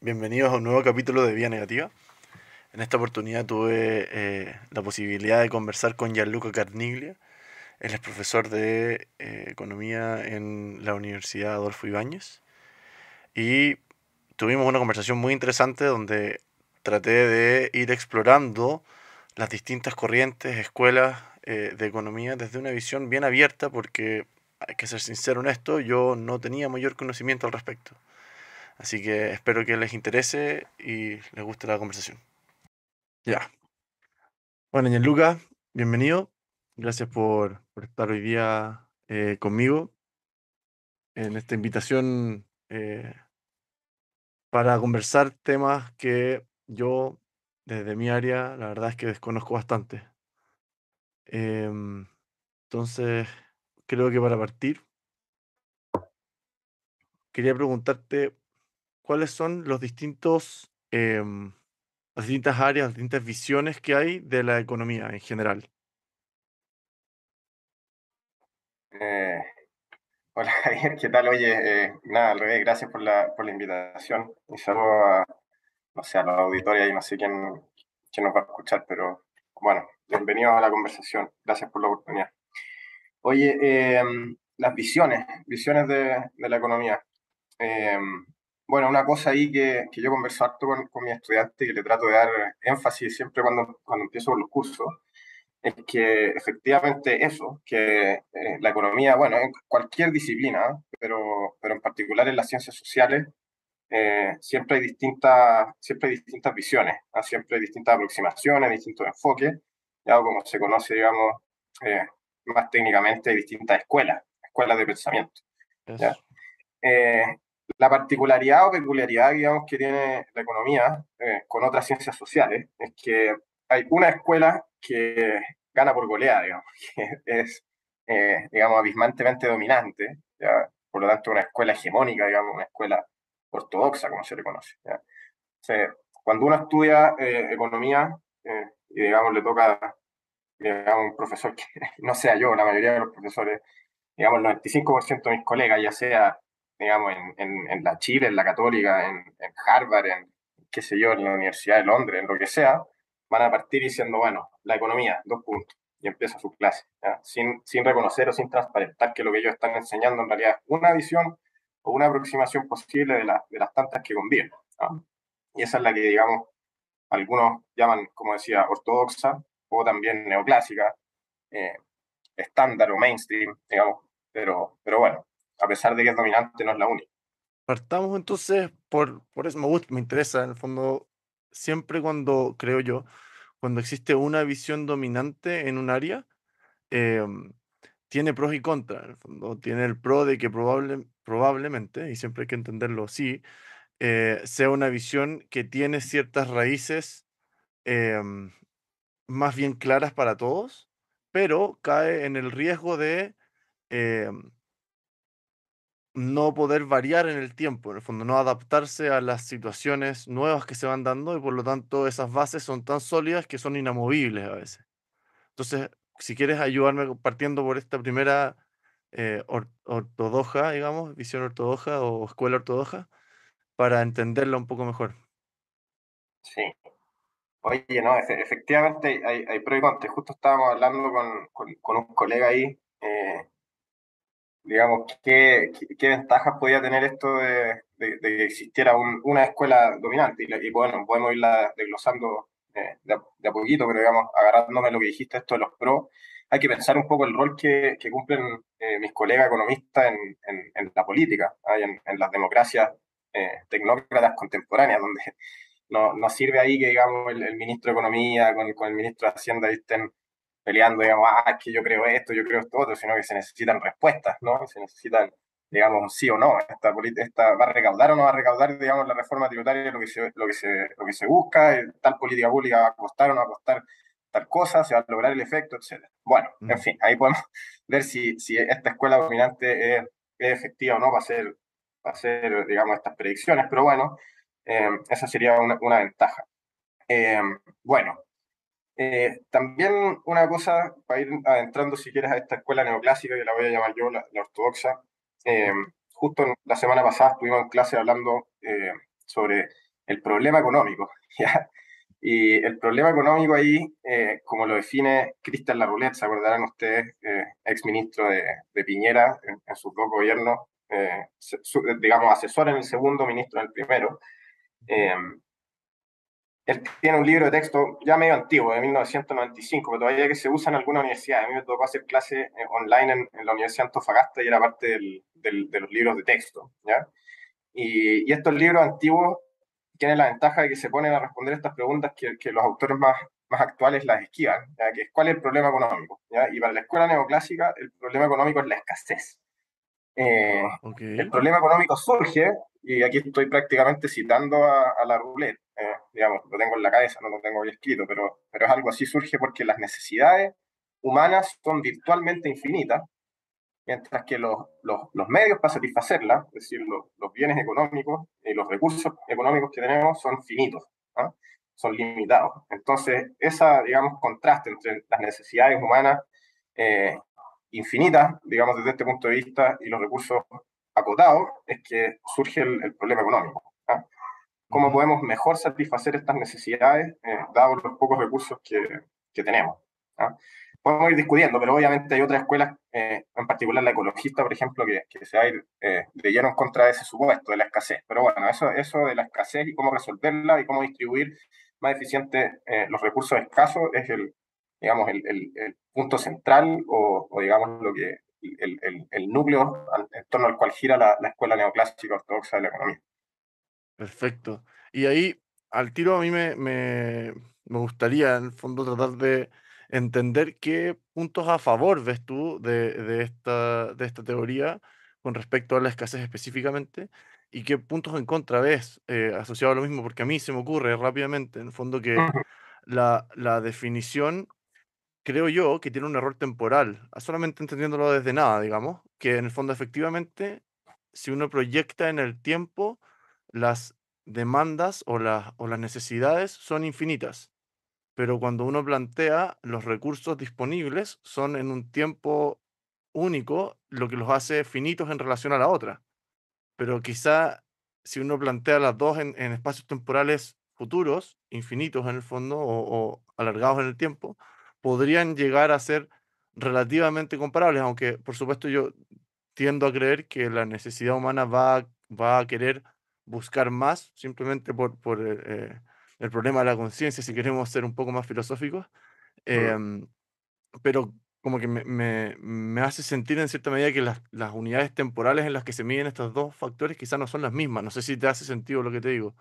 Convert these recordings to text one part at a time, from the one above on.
Bienvenidos a un nuevo capítulo de Vía Negativa. En esta oportunidad tuve la posibilidad de conversar con Gianluca Carniglia. Él es profesor de Economía en la Universidad Adolfo Ibáñez. Y tuvimos una conversación muy interesante donde traté de ir explorando las distintas corrientes, escuelas de economía desde una visión bien abierta porque, hay que ser sincero en esto, yo no tenía mayor conocimiento al respecto. Así que espero que les interese y les guste la conversación. Ya. Bueno, Gianluca, bienvenido. Gracias por estar hoy día conmigo en esta invitación para conversar temas que yo, desde mi área, la verdad es que desconozco bastante. Em, entonces, creo que para partir, quería preguntarte cuáles son los distintos, las distintas áreas, las distintas visiones que hay de la economía en general. Eh, Hola Javier, ¿qué tal? Oye, nada, al revés, gracias por la invitación y saludo a, no sé, a la auditoria y no sé quién nos va a escuchar, pero bueno, bienvenidos a la conversación, gracias por la oportunidad. Oye, las visiones de la economía. Eh, bueno, una cosa ahí que yo converso harto con mi estudiante y que le trato de dar énfasis siempre cuando empiezo con los cursos es que efectivamente eso, que la economía, bueno, en cualquier disciplina, pero en particular en las ciencias sociales, siempre hay distintas visiones, ¿no? Siempre hay distintas aproximaciones, distintos enfoques, ya o como se conoce, digamos, eh, más técnicamente, hay distintas escuelas de pensamiento, ¿ya? Eso. Eh, la particularidad o peculiaridad, digamos, que tiene la economía con otras ciencias sociales es que hay una escuela que gana por goleada, digamos, que es, digamos, abismantemente dominante, ¿ya? Por lo tanto, una escuela hegemónica, digamos, una escuela ortodoxa, como se le conoce, ¿ya? O sea, cuando uno estudia economía y, digamos, le toca, digamos, un profesor que no sea yo, la mayoría de los profesores, digamos, el 95% de mis colegas, ya sea, digamos, en la Chile, en la Católica, en Harvard, en, qué sé yo, en la Universidad de Londres, en lo que sea, van a partir diciendo, bueno, la economía, dos puntos, y empieza su clase, ¿ya? Sin reconocer o sin transparentar que lo que ellos están enseñando en realidad es una visión o una aproximación posible de las tantas que conviven, ¿no? Y esa es la que, digamos, algunos llaman, como decía, ortodoxa o también neoclásica, eh, estándar o mainstream, digamos, pero bueno, a pesar de que es dominante, no es la única. Partamos entonces por eso me gusta, me interesa, en el fondo, siempre cuando, creo yo, cuando existe una visión dominante en un área, em, tiene pros y contras, en el fondo. Tiene el pro de que probablemente, y siempre hay que entenderlo así, sea una visión que tiene ciertas raíces em, más bien claras para todos, pero cae en el riesgo de em, no poder variar en el tiempo, en el fondo, no adaptarse a las situaciones nuevas que se van dando y por lo tanto esas bases son tan sólidas que son inamovibles a veces. Entonces, si quieres ayudarme partiendo por esta primera ortodoxa, digamos, visión ortodoxa o escuela ortodoxa, para entenderla un poco mejor. Sí. Oye, no, efectivamente hay pros y contras. Justo estábamos hablando con un colega ahí, digamos, qué ventajas podía tener esto de que existiera una escuela dominante. Y bueno, podemos irla desglosando de a poquito, pero digamos, agarrándome lo que dijiste, esto de los pros, hay que pensar un poco el rol que cumplen mis colegas economistas en la política, ¿ah? Y en las democracias tecnócratas contemporáneas, donde no sirve ahí que, digamos, el ministro de Economía con el ministro de Hacienda estén peleando, digamos, es que yo creo esto, yo creo esto otro, sino que se necesitan respuestas, ¿no? Se necesitan, digamos, un sí o no. Esta va a recaudar o no va a recaudar, digamos, la reforma tributaria, lo que se busca, tal política pública va a costar o no va a costar tal cosa, se va a lograr el efecto, etcétera. Bueno, en Mm. fin, ahí podemos ver si esta escuela dominante es efectiva o no para hacer, digamos, estas predicciones, pero bueno, esa sería una ventaja. Eh, bueno, también una cosa, para ir adentrando si quieres a esta escuela neoclásica, que la voy a llamar yo la ortodoxa, eh, Perfecto. justo la semana pasada estuvimos en clase hablando sobre el problema económico, ¿ya? Y el problema económico ahí, como lo define Cristian Larroulet, se acordarán ustedes, ex ministro de Piñera en sus dos gobiernos, digamos, asesor en el segundo, ministro en el primero. eh, Él tiene un libro de texto ya medio antiguo, de 1995, pero todavía que se usa en alguna universidad. A mí me tocó hacer clase online en la Universidad de Antofagasta y era parte de los libros de texto, ¿ya? Y estos libros antiguos tienen la ventaja de que se ponen a responder estas preguntas que los autores más actuales las esquivan, ¿ya? Que es ¿cuál es el problema económico? ¿Ya? Y para la escuela neoclásica el problema económico es la escasez. Eh, Ok. el problema económico surge, y aquí estoy prácticamente citando a la roulette, digamos, lo tengo en la cabeza, no lo tengo bien escrito, pero es algo así, surge porque las necesidades humanas son virtualmente infinitas, mientras que los medios para satisfacerlas, es decir, los bienes económicos y los recursos económicos que tenemos son finitos, ¿ah? Son limitados. Entonces, esa, digamos, contraste entre las necesidades humanas eh, infinitas, digamos, desde este punto de vista, y los recursos acotados, es que surge el problema económico. ¿Ah? ¿Cómo Ujú. podemos mejor satisfacer estas necesidades, dados los pocos recursos que tenemos? ¿Ah? Podemos ir discutiendo, pero obviamente hay otras escuelas, en particular la ecologista, por ejemplo, que se va a ir de lleno en contra de ese supuesto, de la escasez. Pero bueno, eso de la escasez y cómo resolverla y cómo distribuir más eficiente los recursos escasos es digamos, el punto central o, digamos, el núcleo en torno al cual gira la escuela neoclásica ortodoxa de la economía. Perfecto. Y ahí, al tiro, a mí me gustaría, en el fondo, tratar de entender qué puntos a favor ves tú de esta teoría con respecto a la escasez específicamente y qué puntos en contra ves asociado a lo mismo, porque a mí se me ocurre rápidamente, en el fondo, que la definición, creo yo, que tiene un error temporal, solamente entendiéndolo desde nada, digamos, que en el fondo, efectivamente, si uno proyecta en el tiempo, las demandas o las necesidades son infinitas, pero cuando uno plantea los recursos disponibles son en un tiempo único, lo que los hace finitos en relación a la otra. Pero quizá si uno plantea las dos en espacios temporales futuros, infinitos en el fondo o alargados en el tiempo, podrían llegar a ser relativamente comparables, aunque por supuesto yo tiendo a creer que la necesidad humana va a querer buscar más, simplemente por el problema de la conciencia, si queremos ser un poco más filosóficos. em, pero como que me hace sentir en cierta medida que las unidades temporales en las que se miden estos 2 factores quizás no son las mismas. No sé si te hace sentido lo que te digo.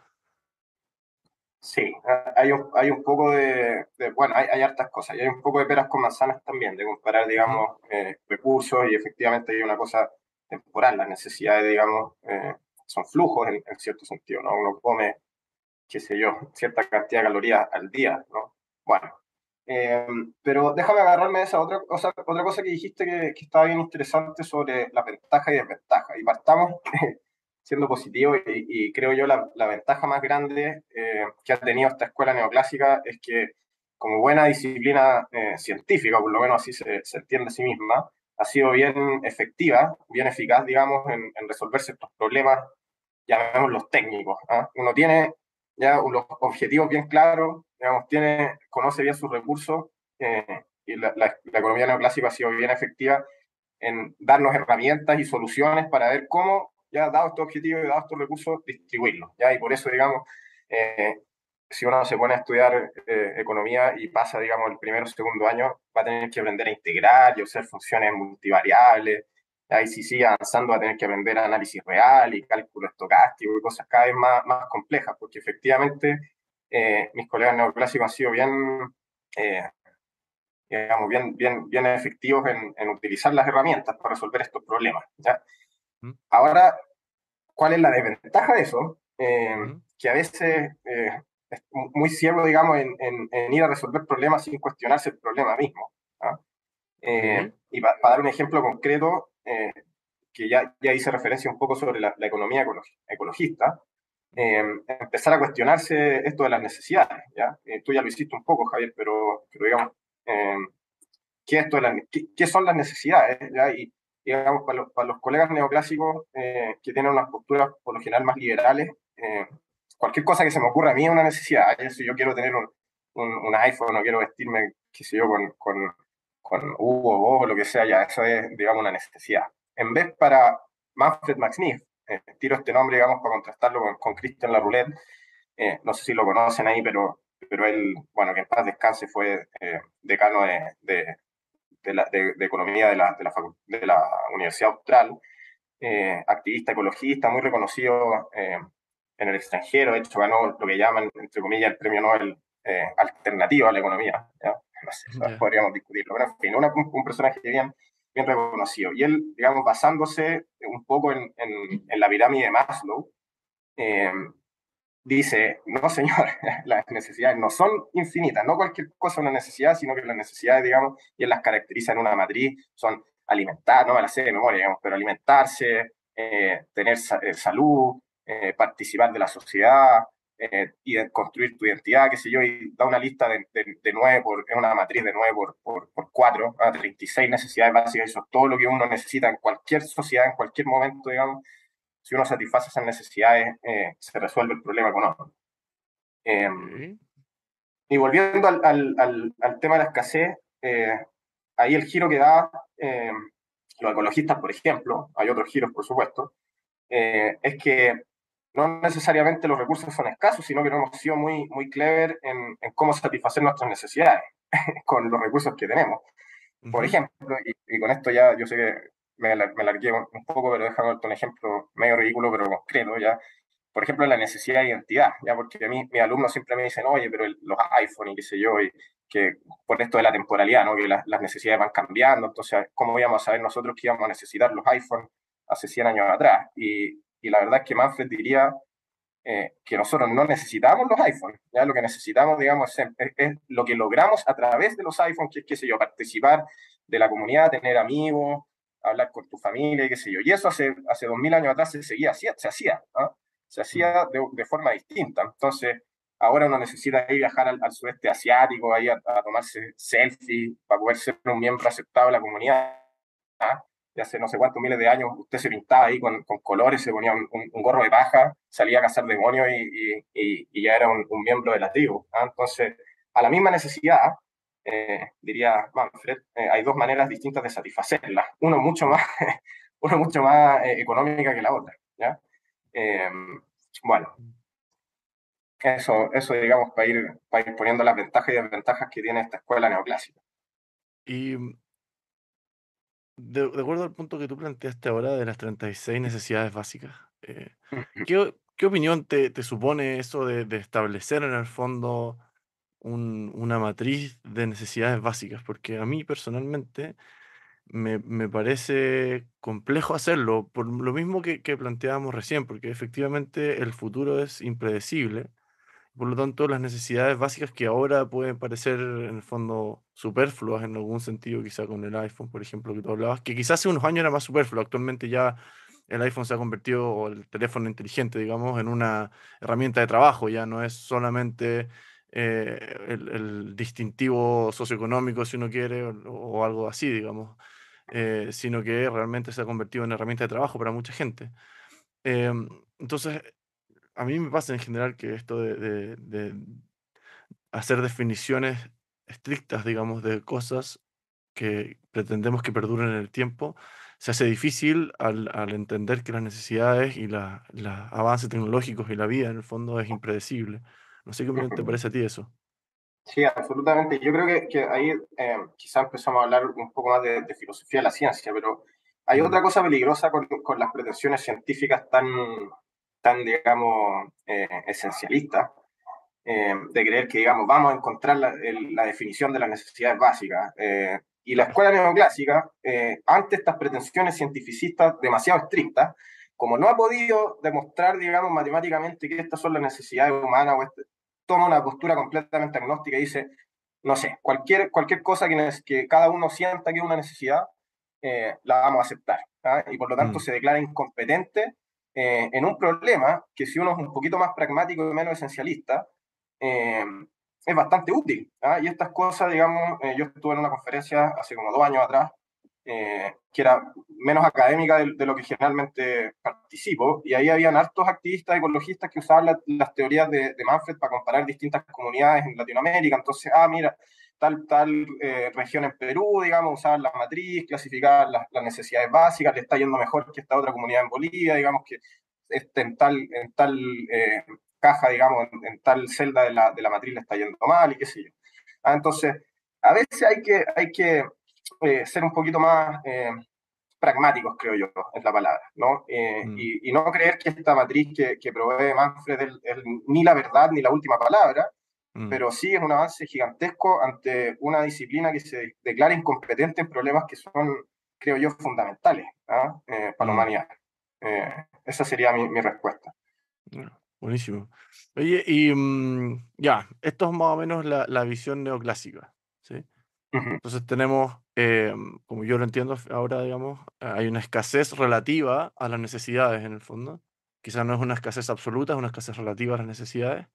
Sí, hay un poco bueno, hay hartas cosas, y hay un poco de peras con manzanas también, de comparar, Ujú, digamos, recursos, y efectivamente hay una cosa temporal, las necesidades, digamos, son flujos en cierto sentido, ¿no? Uno come, qué sé yo, cierta cantidad de calorías al día, ¿no? Bueno, eh, pero déjame agarrarme de esa otra cosa que dijiste que estaba bien interesante sobre la ventaja y desventaja, y partamos siendo positivo y creo yo la ventaja más grande que ha tenido esta escuela neoclásica es que como buena disciplina científica, por lo menos así se entiende a sí misma, ha sido bien efectiva, bien eficaz, digamos, en resolver ciertos problemas, llamémoslos técnicos. ¿Ah? Uno tiene ya los objetivos bien claros, digamos, conoce bien sus recursos y la economía neoclásica ha sido bien efectiva en darnos herramientas y soluciones para ver cómo, ya dado estos objetivos y dados estos recursos, distribuirlos. ¿Ya? Y por eso, digamos, eh, si uno se pone a estudiar economía y pasa, digamos, el primero o segundo año, va a tener que aprender a integrar y hacer funciones multivariables. Ahí sí sigue avanzando, va a tener que aprender análisis real y cálculo estocástico y cosas cada vez más complejas, porque efectivamente mis colegas neoclásicos han sido eh, digamos, bien efectivos en utilizar las herramientas para resolver estos problemas. ¿Ya? ujú, Ahora, ¿cuál es la desventaja de eso? ujú, Que a veces es muy ciego, digamos, en ir a resolver problemas sin cuestionarse el problema mismo. ¿Ah? okey, Y dar un ejemplo concreto, que ya hice referencia un poco sobre la economía ecologista, empezar a cuestionarse esto de las necesidades. ¿Ya? Tú ya lo hiciste un poco, Javier, pero digamos, eh, qué son las necesidades, ¿ya? Y digamos, para los colegas neoclásicos que tienen unas posturas por lo general más liberales, cualquier cosa que se me ocurra a mí es una necesidad. Si yo quiero tener un iPhone, o quiero vestirme, qué sé yo, con Hugo Boss o lo que sea, ya eso es, digamos, una necesidad. En vez para Manfred McSniff, tiro este nombre, digamos, para contrastarlo con Christian Laroulette, no sé si lo conocen ahí, pero él, bueno, que en paz descanse, fue decano de Economía de la Universidad Austral, activista ecologista, muy reconocido en el extranjero. De hecho, ganó lo que llaman, entre comillas, el premio Nobel alternativo a la economía. ¿Ya? No sé, eso Ya. podríamos discutirlo. Pero en fin, un personaje bien reconocido. Y él, digamos, basándose un poco en la pirámide de Maslow, eh, dice, no señor, las necesidades no son infinitas, no cualquier cosa es una necesidad, sino que las necesidades, digamos, y él las caracteriza en una matriz, son alimentar, no me la sé de memoria, digamos, pero alimentarse, tener salud, participar de la sociedad, y construir tu identidad, qué sé yo, y da una lista de 9 es una matriz de 9 por 4, a 36 necesidades básicas, eso es todo lo que uno necesita en cualquier sociedad, en cualquier momento, digamos. Si uno satisface esas necesidades, se resuelve el problema económico. Eh, Ok. y volviendo al tema de la escasez, ahí el giro que da los ecologistas, por ejemplo, hay otros giros, por supuesto, es que no necesariamente los recursos son escasos, sino que no hemos sido muy clever en cómo satisfacer nuestras necesidades con los recursos que tenemos. Por Ujú. ejemplo, y con esto ya yo sé que me largué un poco, pero déjame darte un ejemplo medio ridículo, pero concreto, ya. Por ejemplo, la necesidad de identidad, ya, porque a mí mis alumnos siempre me dicen, oye, pero los iPhone y qué sé yo, y que por esto de la temporalidad, ¿no? Que las necesidades van cambiando, entonces, ¿cómo íbamos a saber nosotros que íbamos a necesitar los iPhone hace 100 años atrás? Y la verdad es que Manfred diría que nosotros no necesitamos los iPhones, ¿ya? Lo que necesitamos, digamos, es lo que logramos a través de los iPhones, que es, qué sé yo, participar de la comunidad, tener amigos, hablar con tu familia, qué sé yo. Y eso hace 2000 años atrás se hacía, ¿no? Se Mm. hacía de forma distinta. Entonces, ahora uno necesita ir viajar al sudeste asiático, ahí a tomarse selfies para poder ser un miembro aceptado de la comunidad. ¿Ah? De hace no sé cuántos miles de años, usted se pintaba ahí con colores, se ponía un gorro de paja, salía a cazar demonios y ya era un miembro de la tribu. ¿Ah? Entonces, a la misma necesidad, diría Manfred, hay dos maneras distintas de satisfacerla. Mm. Uno mucho más económica que la otra. ¿Ya? Eh, bueno, eso digamos para ir poniendo las ventajas y desventajas que tiene esta escuela neoclásica. Y de acuerdo al punto que tú planteaste ahora de las 36 necesidades básicas, ¿qué opinión te supone eso de establecer en el fondo una matriz de necesidades básicas? Porque a mí personalmente me parece complejo hacerlo, por lo mismo que planteábamos recién, porque efectivamente el futuro es impredecible. Por lo tanto, las necesidades básicas que ahora pueden parecer en el fondo superfluas en algún sentido, quizá con el iPhone, por ejemplo, que tú hablabas, que quizás hace unos años era más superfluo. Actualmente ya el iPhone se ha convertido, o el teléfono inteligente, digamos, en una herramienta de trabajo. Ya no es solamente el distintivo socioeconómico, si uno quiere, o algo así, digamos, sino que realmente se ha convertido en herramienta de trabajo para mucha gente. Entonces, a mí me pasa en general que esto de hacer definiciones estrictas, digamos, de cosas que pretendemos que perduren en el tiempo, se hace difícil al entender que las necesidades y los avances tecnológicos y la vida, en el fondo, es impredecible. No sé qué opinión te parece a ti eso. Sí, absolutamente. Yo creo que ahí quizás empezamos a hablar un poco más de filosofía de la ciencia, pero hay Mm. otra cosa peligrosa con las pretensiones científicas tan digamos, esencialistas, de creer que, digamos, vamos a encontrar la definición de las necesidades básicas. Y la Claro. escuela neoclásica, ante estas pretensiones cientificistas demasiado estrictas, como no ha podido demostrar, digamos, matemáticamente que estas son las necesidades humanas, toma una postura completamente agnóstica y dice, no sé, cualquier cosa que cada uno sienta que es una necesidad, la vamos a aceptar. ¿Ah? Y por lo tanto Mm. se declara incompetente en un problema que si uno es un poquito más pragmático y menos esencialista, eh, es bastante útil. ¿Ah? Y estas cosas, digamos, yo estuve en una conferencia hace como 2 años atrás que era menos académica de lo que generalmente participo, y ahí habían hartos activistas ecologistas que usaban las teorías de Manfred para comparar distintas comunidades en Latinoamérica. Entonces, mira, tal región en Perú, digamos, usaban la matriz, clasificaban las necesidades básicas, le está yendo mejor que esta otra comunidad en Bolivia, digamos que en tal caja, digamos, en tal celda de la matriz le está yendo mal y qué sé yo. Entonces, a veces hay que ser un poquito más pragmáticos, creo yo, es la palabra, ¿no? Mm, Y no creer que esta matriz que provee Manfred es ni la verdad ni la última palabra, mm, pero sí es un avance gigantesco ante una disciplina que se declara incompetente en problemas que son, creo yo, fundamentales para la mm. humanidad. Esa sería mi respuesta. Ya, buenísimo. Oye, y ya, esto es más o menos la visión neoclásica, ¿sí? Ujú, Entonces tenemos, como yo lo entiendo ahora, digamos, hay una escasez relativa a las necesidades en el fondo. Quizás no es una escasez absoluta, es una escasez relativa a las necesidades.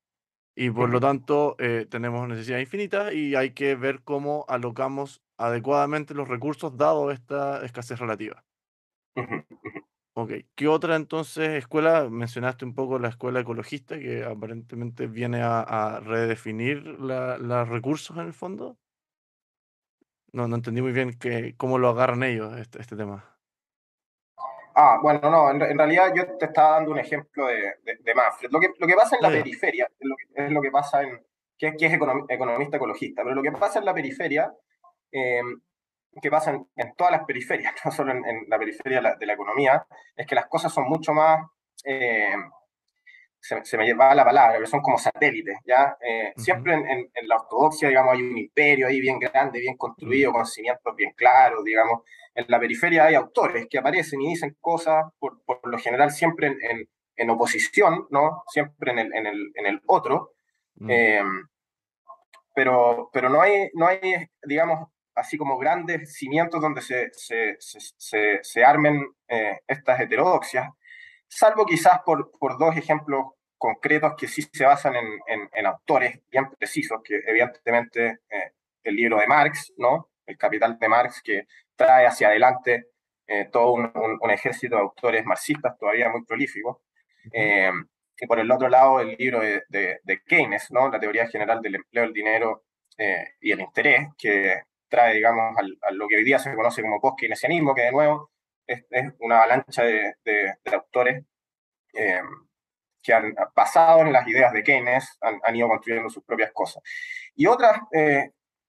Y por lo ujú, tanto, tenemos necesidades infinitas y hay que ver cómo alocamos adecuadamente los recursos dado esta escasez relativa. ujú. Ok, ¿qué otra entonces escuela? Mencionaste un poco la escuela ecologista que aparentemente viene a redefinir los recursos en el fondo. No, no entendí muy bien cómo lo agarran ellos este tema. Bueno, no, en realidad yo te estaba dando un ejemplo de Manfred. Lo que pasa en Ah, la ya. periferia es lo que pasa que es economista ecologista, pero lo que pasa en la periferia, eh, que pasa en todas las periferias, no solo en la periferia de la economía, es que las cosas son mucho más, eh, se me lleva la palabra, pero son como satélites, ¿ya? Ujú, Siempre en la ortodoxia, digamos, hay un imperio ahí bien grande, bien mm, construido, con cimientos bien claros, digamos. En la periferia hay autores que aparecen y dicen cosas, por lo general, siempre en oposición, ¿no? Siempre en el otro. mm, Eh, pero no hay, digamos, así como grandes cimientos donde se armen estas heterodoxias, salvo quizás por dos ejemplos concretos que sí se basan en autores bien precisos, que evidentemente el libro de Marx, ¿no? El Capital de Marx, que trae hacia adelante todo un ejército de autores marxistas todavía muy prolíficos. ujú, Eh, y por el otro lado, el libro de Keynes, ¿no? La teoría general del empleo, el dinero y el interés, que trae, digamos, a lo que hoy día se conoce como post-keynesianismo, que de nuevo es una avalancha de autores eh, que han basado en las ideas de Keynes, han ido construyendo sus propias cosas. Y otras,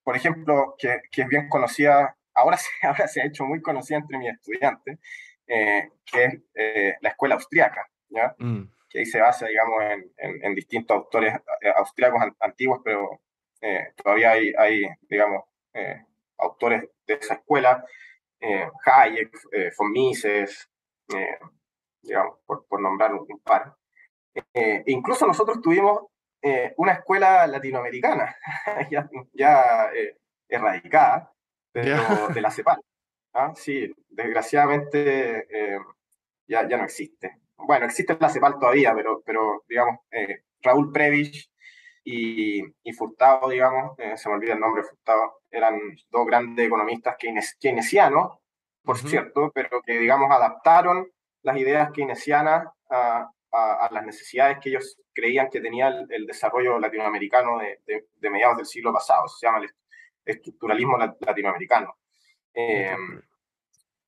por ejemplo, que es bien conocida, ahora se ha hecho muy conocida entre mis estudiantes, que es la escuela austriaca, ¿ya? mm, Que ahí se basa, digamos, en distintos autores austriacos antiguos, pero todavía hay digamos, autores de esa escuela, Hayek, von Mises, eh, digamos, por nombrar un par. Incluso nosotros tuvimos una escuela latinoamericana, ya erradicada, ya. pero de la CEPAL. Sí, desgraciadamente ya no existe. Bueno, existe la CEPAL todavía, pero digamos, Raúl Previch y Furtado, digamos, se me olvida el nombre, Furtado, eran dos grandes economistas keynesianos, por Ujú, cierto, pero que, digamos, adaptaron las ideas keynesianas a las necesidades que ellos creían que tenía el desarrollo latinoamericano de mediados del siglo pasado. Se llama el estructuralismo latinoamericano. Eh, estructura.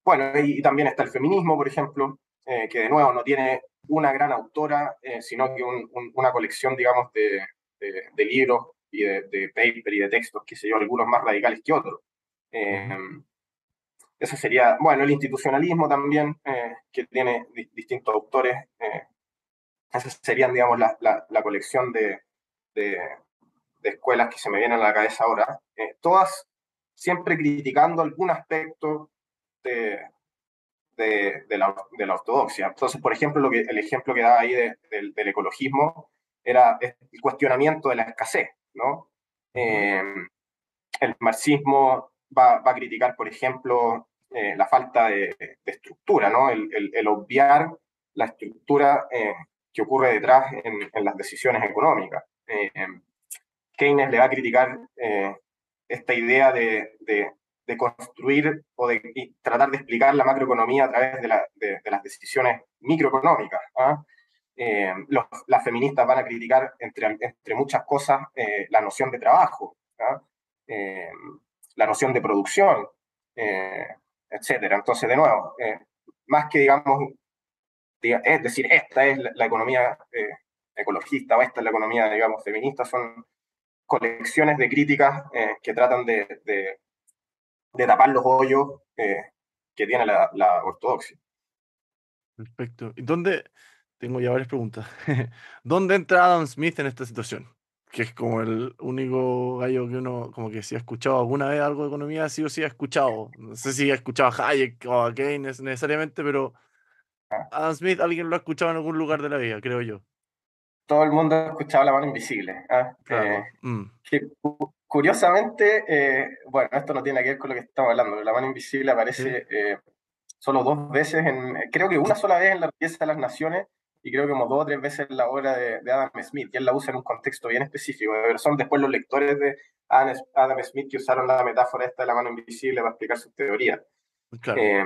bueno, y también está el feminismo, por ejemplo, que de nuevo no tiene una gran autora, sino que una colección, digamos, de libros y de paper y de textos, qué sé yo, algunos más radicales que otros. Eh, Ujú, Eso sería, bueno, el institucionalismo también, que tiene distintos autores. Esas serían, digamos, la colección de, de escuelas que se me vienen a la cabeza ahora. Todas siempre criticando algún aspecto de, de la ortodoxia. Entonces, por ejemplo, el ejemplo que daba ahí del ecologismo era el cuestionamiento de la escasez, ¿no? ujú, Eh, el marxismo va a criticar, por ejemplo, la falta de estructura, ¿no? El obviar la estructura que ocurre detrás en las decisiones económicas. Keynes le va a criticar esta idea de de construir o de tratar de explicar la macroeconomía a través de las decisiones microeconómicas. ¿Ah? Las feministas van a criticar, entre muchas cosas, la noción de trabajo, ¿ah? Eh, la noción de producción, eh, etcétera. Entonces, de nuevo, más que, digamos, es decir, esta es la economía ecologista o esta es la economía, digamos, feminista, son colecciones de críticas que tratan de tapar los hoyos que tiene la ortodoxia. Perfecto. ¿Y dónde? Tengo ya varias preguntas. ¿Dónde entra Adam Smith en esta situación? Que es como el único gallo que uno, como que si ha escuchado alguna vez algo de economía, sí o sí ha escuchado. No sé si ha escuchado a Hayek o a Keynes necesariamente, pero Ah, Adam Smith alguien lo ha escuchado en algún lugar de la vida, creo yo. todo el mundo ha escuchado la mano invisible. ¿Ah? Claro. Que curiosamente, bueno, esto no tiene que ver con lo que estamos hablando, pero la mano invisible Sí. aparece solo dos veces, creo que una sola vez en La riqueza de las naciones y creo que como dos o tres veces en la obra de Adam Smith, y él la usa en un contexto bien específico, pero son después los lectores de Adam Smith que usaron la metáfora esta de la mano invisible para explicar sus teorías. Claro. Eh,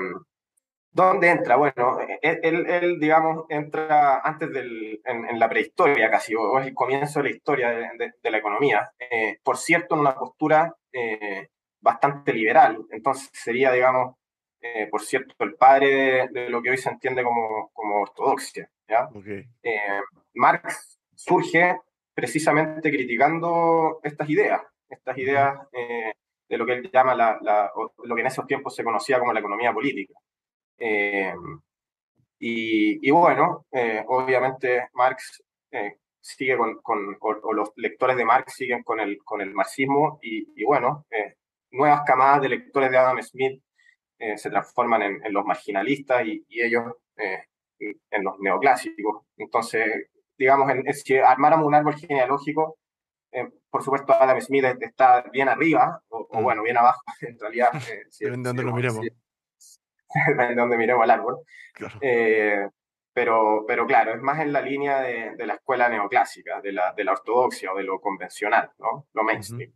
¿Dónde entra? Bueno, él, digamos, entra antes en la prehistoria casi, o es el comienzo de la historia de la economía. Por cierto, en una postura bastante liberal. Entonces sería, digamos, por cierto, el padre de lo que hoy se entiende como ortodoxia. ¿Ya? Ok. Eh, Marx surge precisamente criticando estas Ujú. ideas de lo que él llama lo que en esos tiempos se conocía como la economía política. Eh, y bueno, obviamente Marx sigue o los lectores de Marx siguen con el marxismo y bueno, nuevas camadas de lectores de Adam Smith se transforman en los marginalistas y ellos en los neoclásicos. Entonces, digamos, si armáramos un árbol genealógico, por supuesto Adam Smith está bien arriba, o Mm. bueno, bien abajo, en realidad, Depende de dónde lo miremos. depende de dónde miremos el árbol. Claro. Eh, pero claro, es más en la línea de la escuela neoclásica, de la ortodoxia o de lo convencional, ¿no? Lo Ujú, mainstream.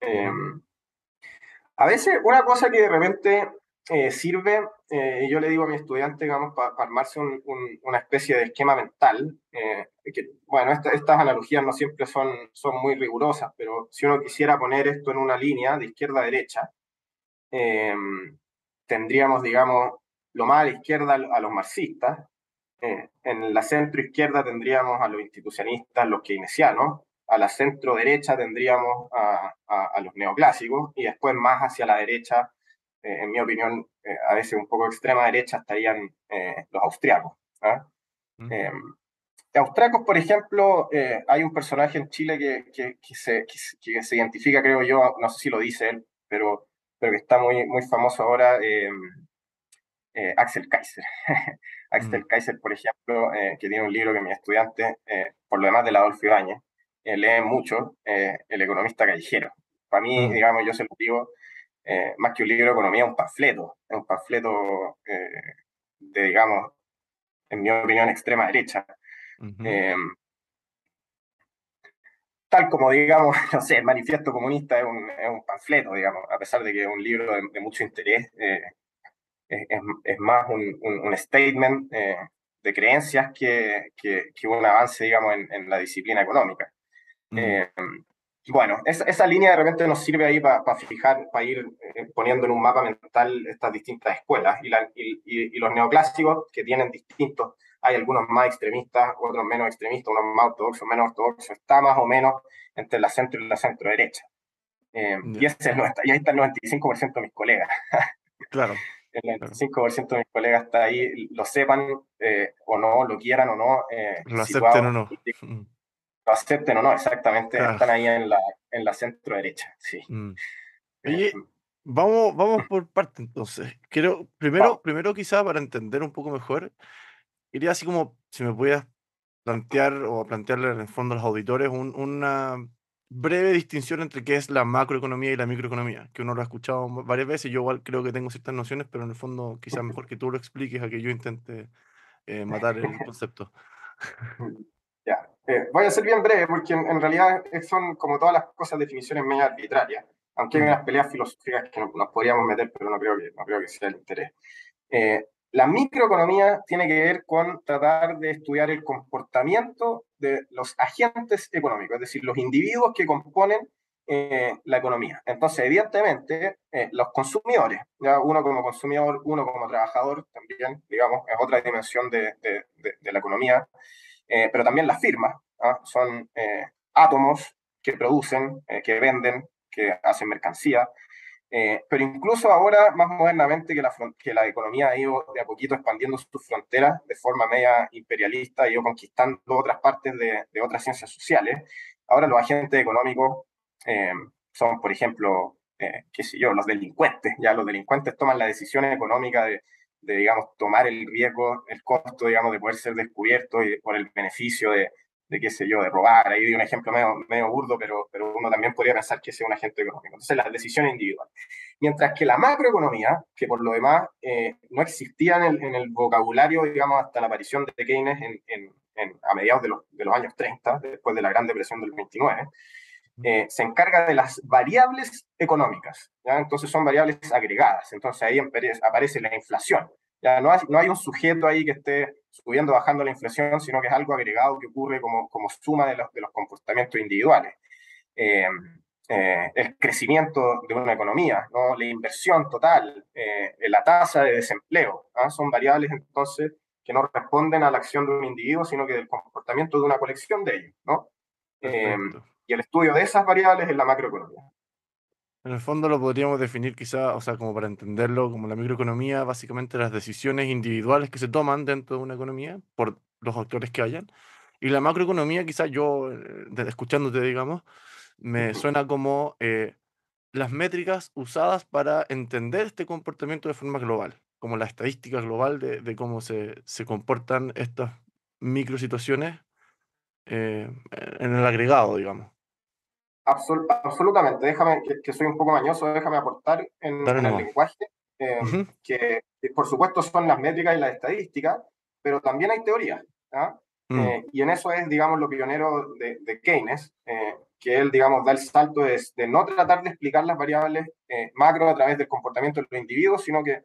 Eh, ujú, a veces una cosa que de repente sirve, y yo le digo a mi estudiante, digamos, para armarse una especie de esquema mental, que, bueno, estas analogías no siempre son muy rigurosas, pero si uno quisiera poner esto en una línea de izquierda a derecha, eh, tendríamos, digamos, lo más a la izquierda a los marxistas, en la centro izquierda tendríamos a los institucionalistas, los keynesianos, a la centro derecha tendríamos a los neoclásicos y después más hacia la derecha, en mi opinión, a veces un poco extrema derecha estarían los austriacos. ¿Ah? ujú. Eh, austriacos, por ejemplo, hay un personaje en Chile que se identifica, creo yo, no sé si lo dice él, pero que está muy, muy famoso ahora, Axel Kaiser. Mm, Axel Kaiser, por ejemplo, que tiene un libro que mis estudiantes, por lo demás del Adolfo Ibáñez, leen mucho, El economista callejero. Para mí, mm, digamos, yo se lo digo, más que un libro de economía, es un panfleto digamos, en mi opinión, extrema derecha. ujú. Eh, Tal como, digamos, no sé, el manifiesto comunista es un panfleto, digamos, a pesar de que es un libro de mucho interés, es más un statement de creencias que un avance, digamos, en la disciplina económica. Mm, Eh, bueno, esa línea de repente nos sirve ahí para fijar, para ir poniendo en un mapa mental estas distintas escuelas y los neoclásicos que tienen distintos, hay algunos más extremistas, otros menos extremistas, unos más ortodoxos, menos ortodoxos, está más o menos entre la centro y la centro derecha. Y, ya. ese es y ahí está el 95% de mis colegas. Claro, El claro. 95% de mis colegas está ahí, lo sepan o no, lo quieran o no, Lo acepten o situados, no. Mm, lo acepten o no, exactamente, claro. están ahí en la centro derecha, sí. Mm. Eh, Oye, vamos por parte entonces. Quiero, vamos, primero quizá para entender un poco mejor, quería así como si me pudieras plantear o plantearle en el fondo a los auditores una breve distinción entre qué es la macroeconomía y la microeconomía, que uno lo ha escuchado varias veces, yo igual creo que tengo ciertas nociones, pero en el fondo quizás mejor que tú lo expliques a que yo intente matar el concepto. ya. Voy a ser bien breve porque en realidad son como todas las cosas definiciones medio arbitrarias. aunque hay Mm, unas peleas filosóficas que nos podríamos meter, pero no creo que sea el interés. La microeconomía tiene que ver con tratar de estudiar el comportamiento de los agentes económicos, es decir, los individuos que componen la economía. Entonces, evidentemente, los consumidores, ¿ya? Uno como consumidor, uno como trabajador, también, digamos, es otra dimensión de la economía, pero también las firmas, ¿ah? Son átomos que producen, que venden, que hacen mercancía, pero incluso ahora, más modernamente, que la economía ha ido de a poquito expandiendo sus fronteras de forma media imperialista, ha ido conquistando otras partes de otras ciencias sociales, ahora los agentes económicos eh, son, por ejemplo, qué sé yo, los delincuentes. Ya los delincuentes toman la decisión económica digamos, tomar el riesgo, el costo, digamos, de poder ser descubierto y por el beneficio qué sé yo, de robar. Ahí di un ejemplo medio burdo, pero uno también podría pensar que sea un agente económico. Entonces, las decisiones individuales. Mientras que la macroeconomía, que por lo demás no existía en el vocabulario, digamos, hasta la aparición de Keynes a mediados de los años 30, después de la Gran Depresión del 29, se encarga de las variables económicas, ¿ya? Entonces son variables agregadas, entonces ahí aparece la inflación. Ya no hay un sujeto ahí que esté subiendo o bajando la inflación, sino que es algo agregado que ocurre como suma de los comportamientos individuales. Eh, el crecimiento de una economía, ¿no? La inversión total, la tasa de desempleo, ¿ah? Son variables entonces que no responden a la acción de un individuo, sino que del comportamiento de una colección de ellos, ¿no? Eh, perfecto. y el estudio de esas variables es la macroeconomía. En el fondo lo podríamos definir quizá, o sea, como para entenderlo, como la microeconomía, básicamente las decisiones individuales que se toman dentro de una economía por los actores que hayan. Y la macroeconomía, quizá yo, escuchándote, digamos, me Ujú. suena como las métricas usadas para entender este comportamiento de forma global, como la estadística global de cómo se comportan estas microsituaciones en el agregado, digamos. Absolutamente, déjame, que soy un poco mañoso, déjame aportar Dale en el nomás. lenguaje, Ujú. que por supuesto son las métricas y las estadísticas, pero también hay teoría. ¿Ah? Mm, Y en eso es, digamos, lo pionero de Keynes, que él, digamos, da el salto de no tratar de explicar las variables macro a través del comportamiento de los individuos, sino que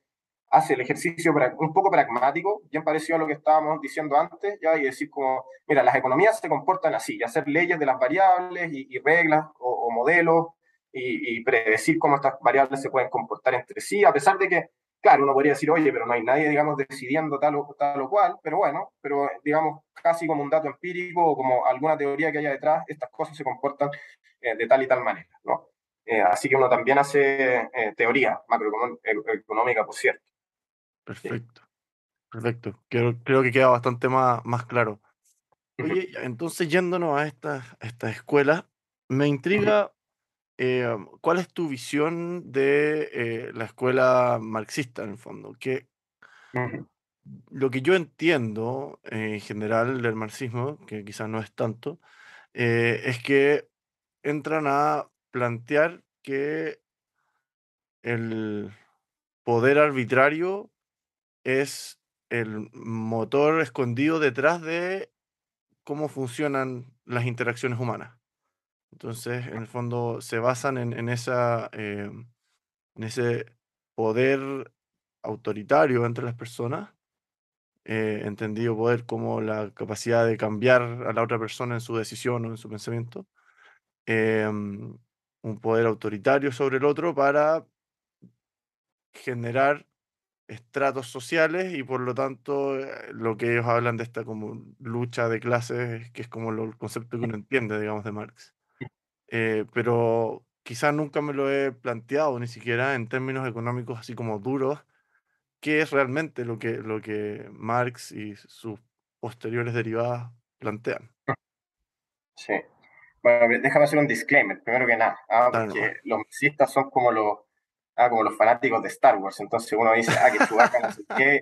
hace el ejercicio un poco pragmático, bien parecido a lo que estábamos diciendo antes, ya, y decir como, mira, las economías se comportan así, y hacer leyes de las variables y reglas o modelos y predecir cómo estas variables se pueden comportar entre sí, a pesar de que, claro, uno podría decir, oye, pero no hay nadie, digamos, decidiendo tal o cual, pero bueno, pero digamos, casi como un dato empírico o como alguna teoría que haya detrás, estas cosas se comportan de tal y tal manera, ¿no? Así que uno también hace teoría macroeconómica, por cierto. Sí. perfecto, perfecto. Creo que queda bastante más claro. Ujú, Oye, ya, entonces yéndonos a esta escuela, me ujú, intriga cuál es tu visión de la escuela marxista en el fondo. Que ujú, lo que yo entiendo en general del marxismo, que quizás no es tanto, es que entran a plantear que el poder arbitrario es el motor escondido detrás de cómo funcionan las interacciones humanas. Entonces, en el fondo, se basan en ese poder autoritario entre las personas, entendido poder como la capacidad de cambiar a la otra persona en su decisión o en su pensamiento, un poder autoritario sobre el otro para generar estratos sociales y por lo tanto lo que ellos hablan de esta como lucha de clases, que es como el concepto que uno entiende, digamos, de Marx. Pero quizás nunca me lo he planteado, ni siquiera en términos económicos así como duros, qué es realmente lo que Marx y sus posteriores derivadas plantean. sí. Bueno, déjame hacer un disclaimer, primero que nada, Dale nomás. porque los marxistas son como los fanáticos de Star Wars, entonces uno dice, que Chewbacca no sé qué,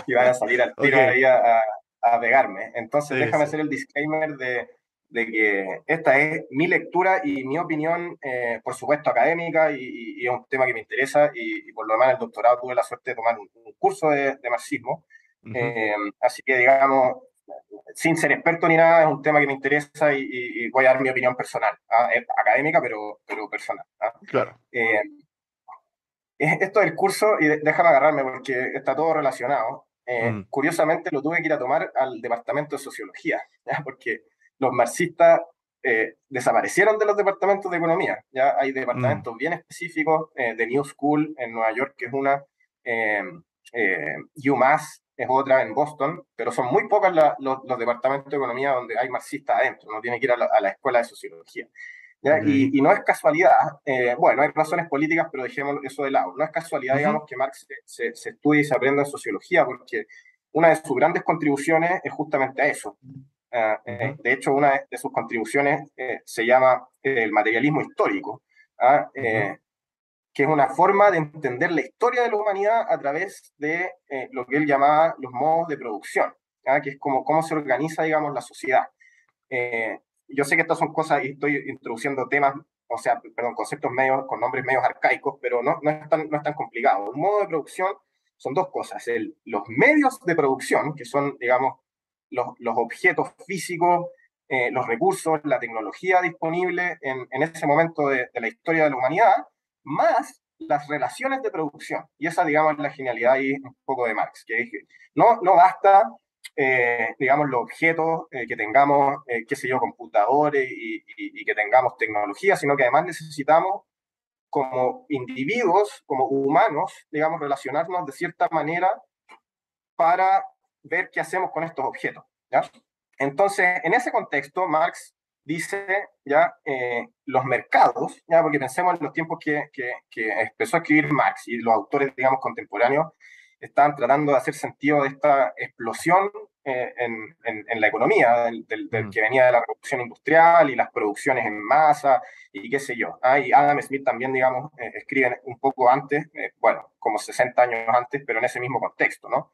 y van a salir al tiro Ok, ahí a pegarme. Entonces sí, déjame sí. hacer el disclaimer de que esta es mi lectura y mi opinión, por supuesto académica, y es un tema que me interesa, y por lo demás en el doctorado tuve la suerte de tomar un curso de marxismo. Ujú. Así que, digamos, sin ser experto ni nada, es un tema que me interesa y voy a dar mi opinión personal, es académica, pero personal. Claro. Eh, Esto del curso, y déjame agarrarme porque está todo relacionado. Mm, Curiosamente lo tuve que ir a tomar al departamento de sociología, ¿ya? Porque los marxistas desaparecieron de los departamentos de economía. Ya hay mm, departamentos bien específicos, de New School en Nueva York, que es una, eh, UMass es otra en Boston, pero son muy pocos los departamentos de economía donde hay marxistas adentro, no tiene que ir a la escuela de sociología. ¿Ya? ok. Y no es casualidad, bueno, hay razones políticas, pero dejemos eso de lado. No es casualidad, Ujú, digamos, que Marx se estudie y se aprenda en sociología, porque una de sus grandes contribuciones es justamente a eso. ujú, De hecho, una de sus contribuciones se llama el materialismo histórico, ¿ah? ujú, Que es una forma de entender la historia de la humanidad a través de lo que él llamaba los modos de producción, ¿ah? Que es como cómo se organiza, digamos, la sociedad. Eh, yo sé que estas son cosas y estoy introduciendo temas, o sea, perdón, conceptos medios, con nombres medios arcaicos, pero no es tan complicado. Un modo de producción son dos cosas. Los medios de producción, que son, digamos, los objetos físicos, los recursos, la tecnología disponible en ese momento de la historia de la humanidad, más las relaciones de producción. Y esa, digamos, es la genialidad ahí un poco de Marx, que dije, no basta digamos, los objetos que tengamos, qué sé yo, computadores y que tengamos tecnología, sino que además necesitamos como individuos, como humanos, digamos, relacionarnos de cierta manera para ver qué hacemos con estos objetos. ¿Ya? Entonces, en ese contexto, Marx dice ya los mercados, ya porque pensemos en los tiempos que empezó a escribir Marx y los autores, digamos, contemporáneos estaban tratando de hacer sentido de esta explosión en la economía, del mm. que venía de la revolución industrial y las producciones en masa y qué sé yo. Y Adam Smith también, digamos, escribe un poco antes, bueno, como 60 años antes, pero en ese mismo contexto, ¿no?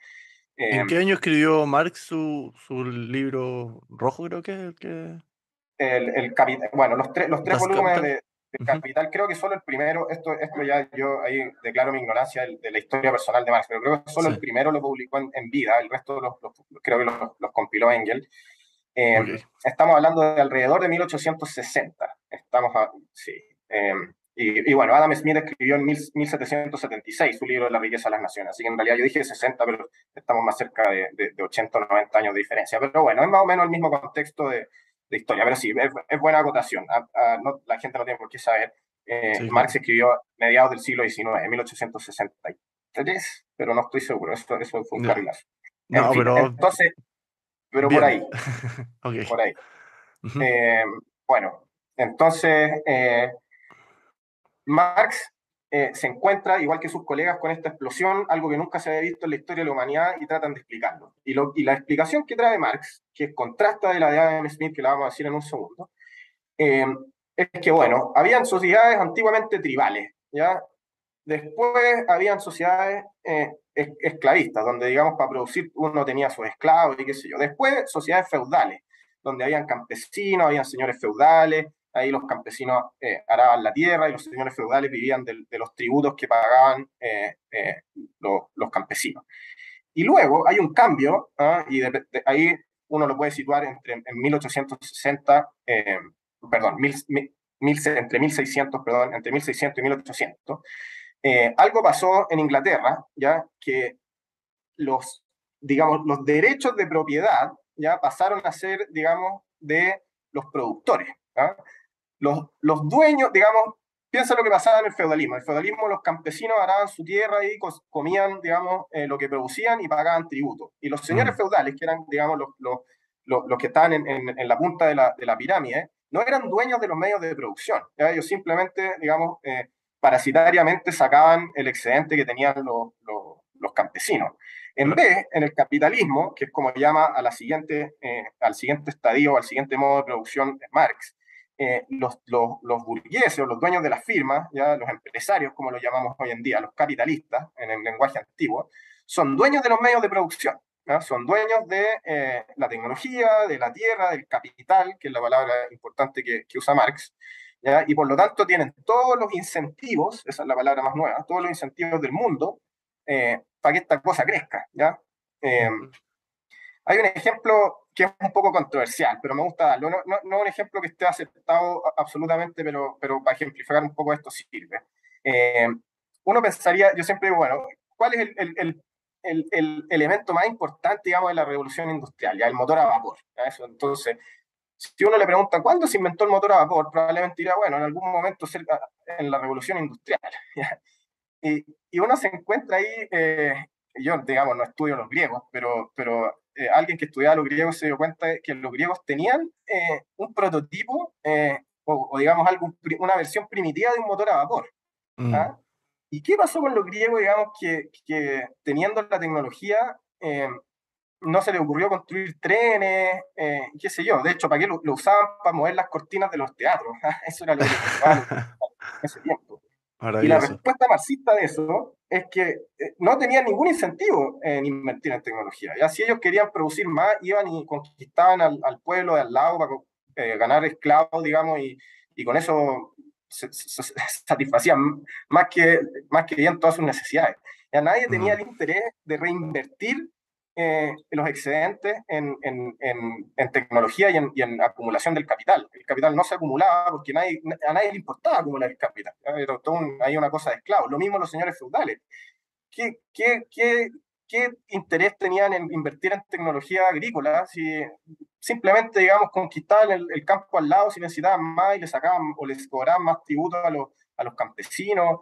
Eh, ¿En qué año escribió Marx su libro rojo, creo que bueno, los tres Das volúmenes Kapital? de Ujú, Capital, creo que solo el primero, esto ya yo ahí declaro mi ignorancia de la historia personal de Marx, pero creo que solo sí, el primero lo publicó en vida, el resto creo que los compiló Engel. Eh, ok. Estamos hablando de alrededor de 1860, sí. Eh, y bueno, Adam Smith escribió en 1776 su libro La riqueza de las naciones, así que en realidad yo dije 60, pero estamos más cerca de 80 o 90 años de diferencia. Pero bueno, es más o menos el mismo contexto de historia, pero sí, es buena acotación. La gente no tiene por qué saber. Sí, Marx claro. escribió a mediados del siglo XIX, 1863, pero no estoy seguro, eso fue un Ya. carrilazo. En No, fin, pero entonces, pero por bien. ahí, Ok. por ahí. Ujú, Eh, bueno, entonces Marx se encuentra, igual que sus colegas, con esta explosión, algo que nunca se había visto en la historia de la humanidad, y tratan de explicarlo. Y la explicación que trae Marx, que contrasta de la de Adam Smith, que la vamos a decir en un segundo, eh, es que, bueno, habían sociedades antiguamente tribales, ¿ya? Después habían sociedades esclavistas, donde, digamos, para producir uno tenía sus esclavos y qué sé yo. Después, sociedades feudales, donde habían campesinos, habían señores feudales, ahí los campesinos araban la tierra y los señores feudales vivían de los tributos que pagaban los campesinos. Y luego hay un cambio, y ahí uno lo puede situar en 1860, perdón, entre 1600, perdón, entre 1600 y 1800. Algo pasó en Inglaterra, ya que los, digamos, los derechos de propiedad ya pasaron a ser, digamos, de los productores. ¿Ya? Los dueños, digamos, piensa lo que pasaba en el feudalismo. En el feudalismo los campesinos araban su tierra y comían, digamos, lo que producían y pagaban tributo. Y los señores mm, feudales, que eran, digamos, los que estaban en la punta de la pirámide, no eran dueños de los medios de producción. ¿Ya? Ellos simplemente, digamos, parasitariamente sacaban el excedente que tenían los campesinos. En claro. vez, en el capitalismo, que es como llama al siguiente estadio, al siguiente modo de producción Marx, los burgueses o los dueños de las firmas, ya los empresarios, como lo llamamos hoy en día, los capitalistas, en el lenguaje antiguo, son dueños de los medios de producción, ¿ya? Son dueños de la tecnología, de la tierra, del capital, que es la palabra importante que usa Marx, ¿ya? Y por lo tanto tienen todos los incentivos, esa es la palabra más nueva, todos los incentivos del mundo para que esta cosa crezca. ¿Ya? Eh, Ujú, Hay un ejemplo que es un poco controversial, pero me gusta darlo. No un ejemplo que esté aceptado absolutamente, pero para ejemplificar un poco esto sirve. Eh, Uno pensaría, yo siempre digo, bueno, ¿cuál es el elemento más importante, digamos, de la revolución industrial? Ya, el motor a vapor. ¿Ya? Eso, entonces, si uno le pregunta cuándo se inventó el motor a vapor, probablemente dirá, bueno, en algún momento cerca, en la revolución industrial. ¿Ya? Y uno se encuentra ahí, yo digamos no estudio los griegos, pero alguien que estudiaba los griegos se dio cuenta de que los griegos tenían un prototipo o digamos algo, una versión primitiva de un motor a vapor. Mm, ¿Ah? ¿Y qué pasó con los griegos, digamos, que teniendo la tecnología no se les ocurrió construir trenes, qué sé yo? De hecho, ¿para qué lo usaban? Para mover las cortinas de los teatros. Eso era lo que les preocupaba a los griegos en ese tiempo. Y la maravilloso. respuesta marxista de eso es que no tenían ningún incentivo en invertir en tecnología. Ya si ellos querían producir más, iban y conquistaban al pueblo de al lado para ganar esclavos, digamos, y con eso satisfacían más que bien todas sus necesidades. Ya nadie tenía Mm, el interés de reinvertir los excedentes en tecnología y en acumulación del capital. El capital no se acumulaba porque a nadie le importaba acumular el capital. Era hay una cosa de esclavos. Lo mismo los señores feudales. ¿Qué interés tenían en invertir en tecnología agrícola si simplemente, digamos, conquistaban el campo al lado si necesitaban más y le sacaban o les cobraban más tributos a los campesinos?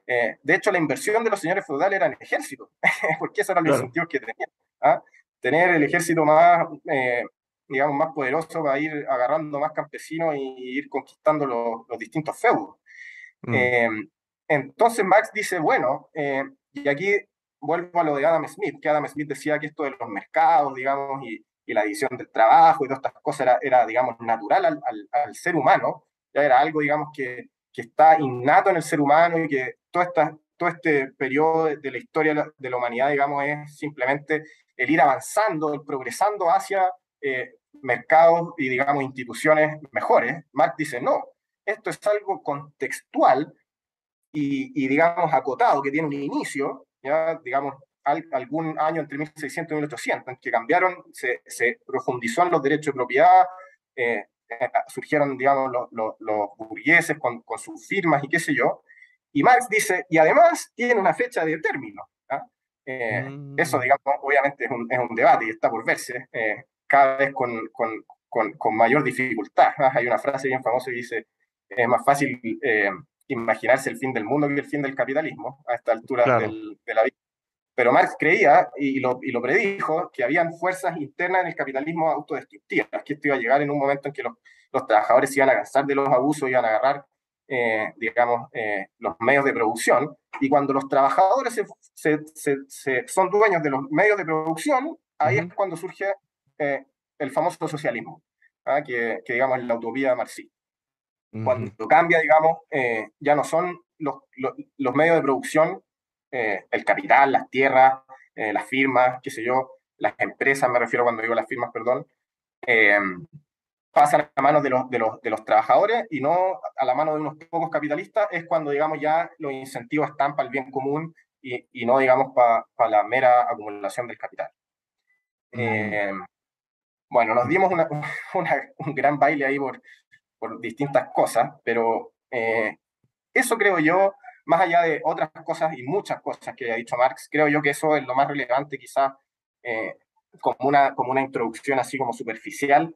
De hecho, la inversión de los señores feudales era en el ejército, porque esos eran los claro. incentivos que tenían. ¿Ah? Tener el ejército más, digamos, más poderoso para ir agarrando más campesinos y ir conquistando los distintos feudos. Mm, Eh, entonces Marx dice, bueno, y aquí vuelvo a lo de Adam Smith, que Adam Smith decía que esto de los mercados, digamos, y la división del trabajo y todas estas cosas era digamos, natural al ser humano, ya era algo, digamos, que está innato en el ser humano y que todo este periodo de la historia de la humanidad, digamos, es simplemente el ir avanzando, el progresando hacia mercados y, digamos, instituciones mejores. Marx dice, no, esto es algo contextual digamos, acotado, que tiene un inicio, ya, digamos, algún año entre 1600 y 1800, en que cambiaron, se profundizó en los derechos de propiedad, surgieron, digamos, los burgueses con sus firmas y qué sé yo, y Marx dice, y además tiene una fecha de término. ¿Ya? Eso, mm, digamos, obviamente es un debate y está por verse, cada vez con mayor dificultad. Hay una frase bien famosa que dice, es más fácil imaginarse el fin del mundo que el fin del capitalismo a estas alturas claro. de la vida. Pero Marx creía y lo predijo que habían fuerzas internas en el capitalismo autodestructivas, que esto iba a llegar en un momento en que los trabajadores se iban a cansar de los abusos, iban a agarrar, digamos, los medios de producción, y cuando los trabajadores son dueños de los medios de producción, ahí es Ujú, cuando surge el famoso socialismo, ¿ah? Que digamos es la utopía marxista. ujú, Cuando cambia, digamos, ya no son los medios de producción, el capital, las tierras, las firmas, qué sé yo, las empresas, me refiero cuando digo las firmas, perdón, eh, pasan a manos de los trabajadores y no a la mano de unos pocos capitalistas, es cuando, digamos, ya los incentivos están para el bien común y no, digamos, para la mera acumulación del capital. mm. Eh, bueno, nos dimos un gran baile ahí por distintas cosas, pero eso creo yo, más allá de otras cosas y muchas cosas que ha dicho Marx, creo yo que eso es lo más relevante quizás eh, como una introducción así como superficial,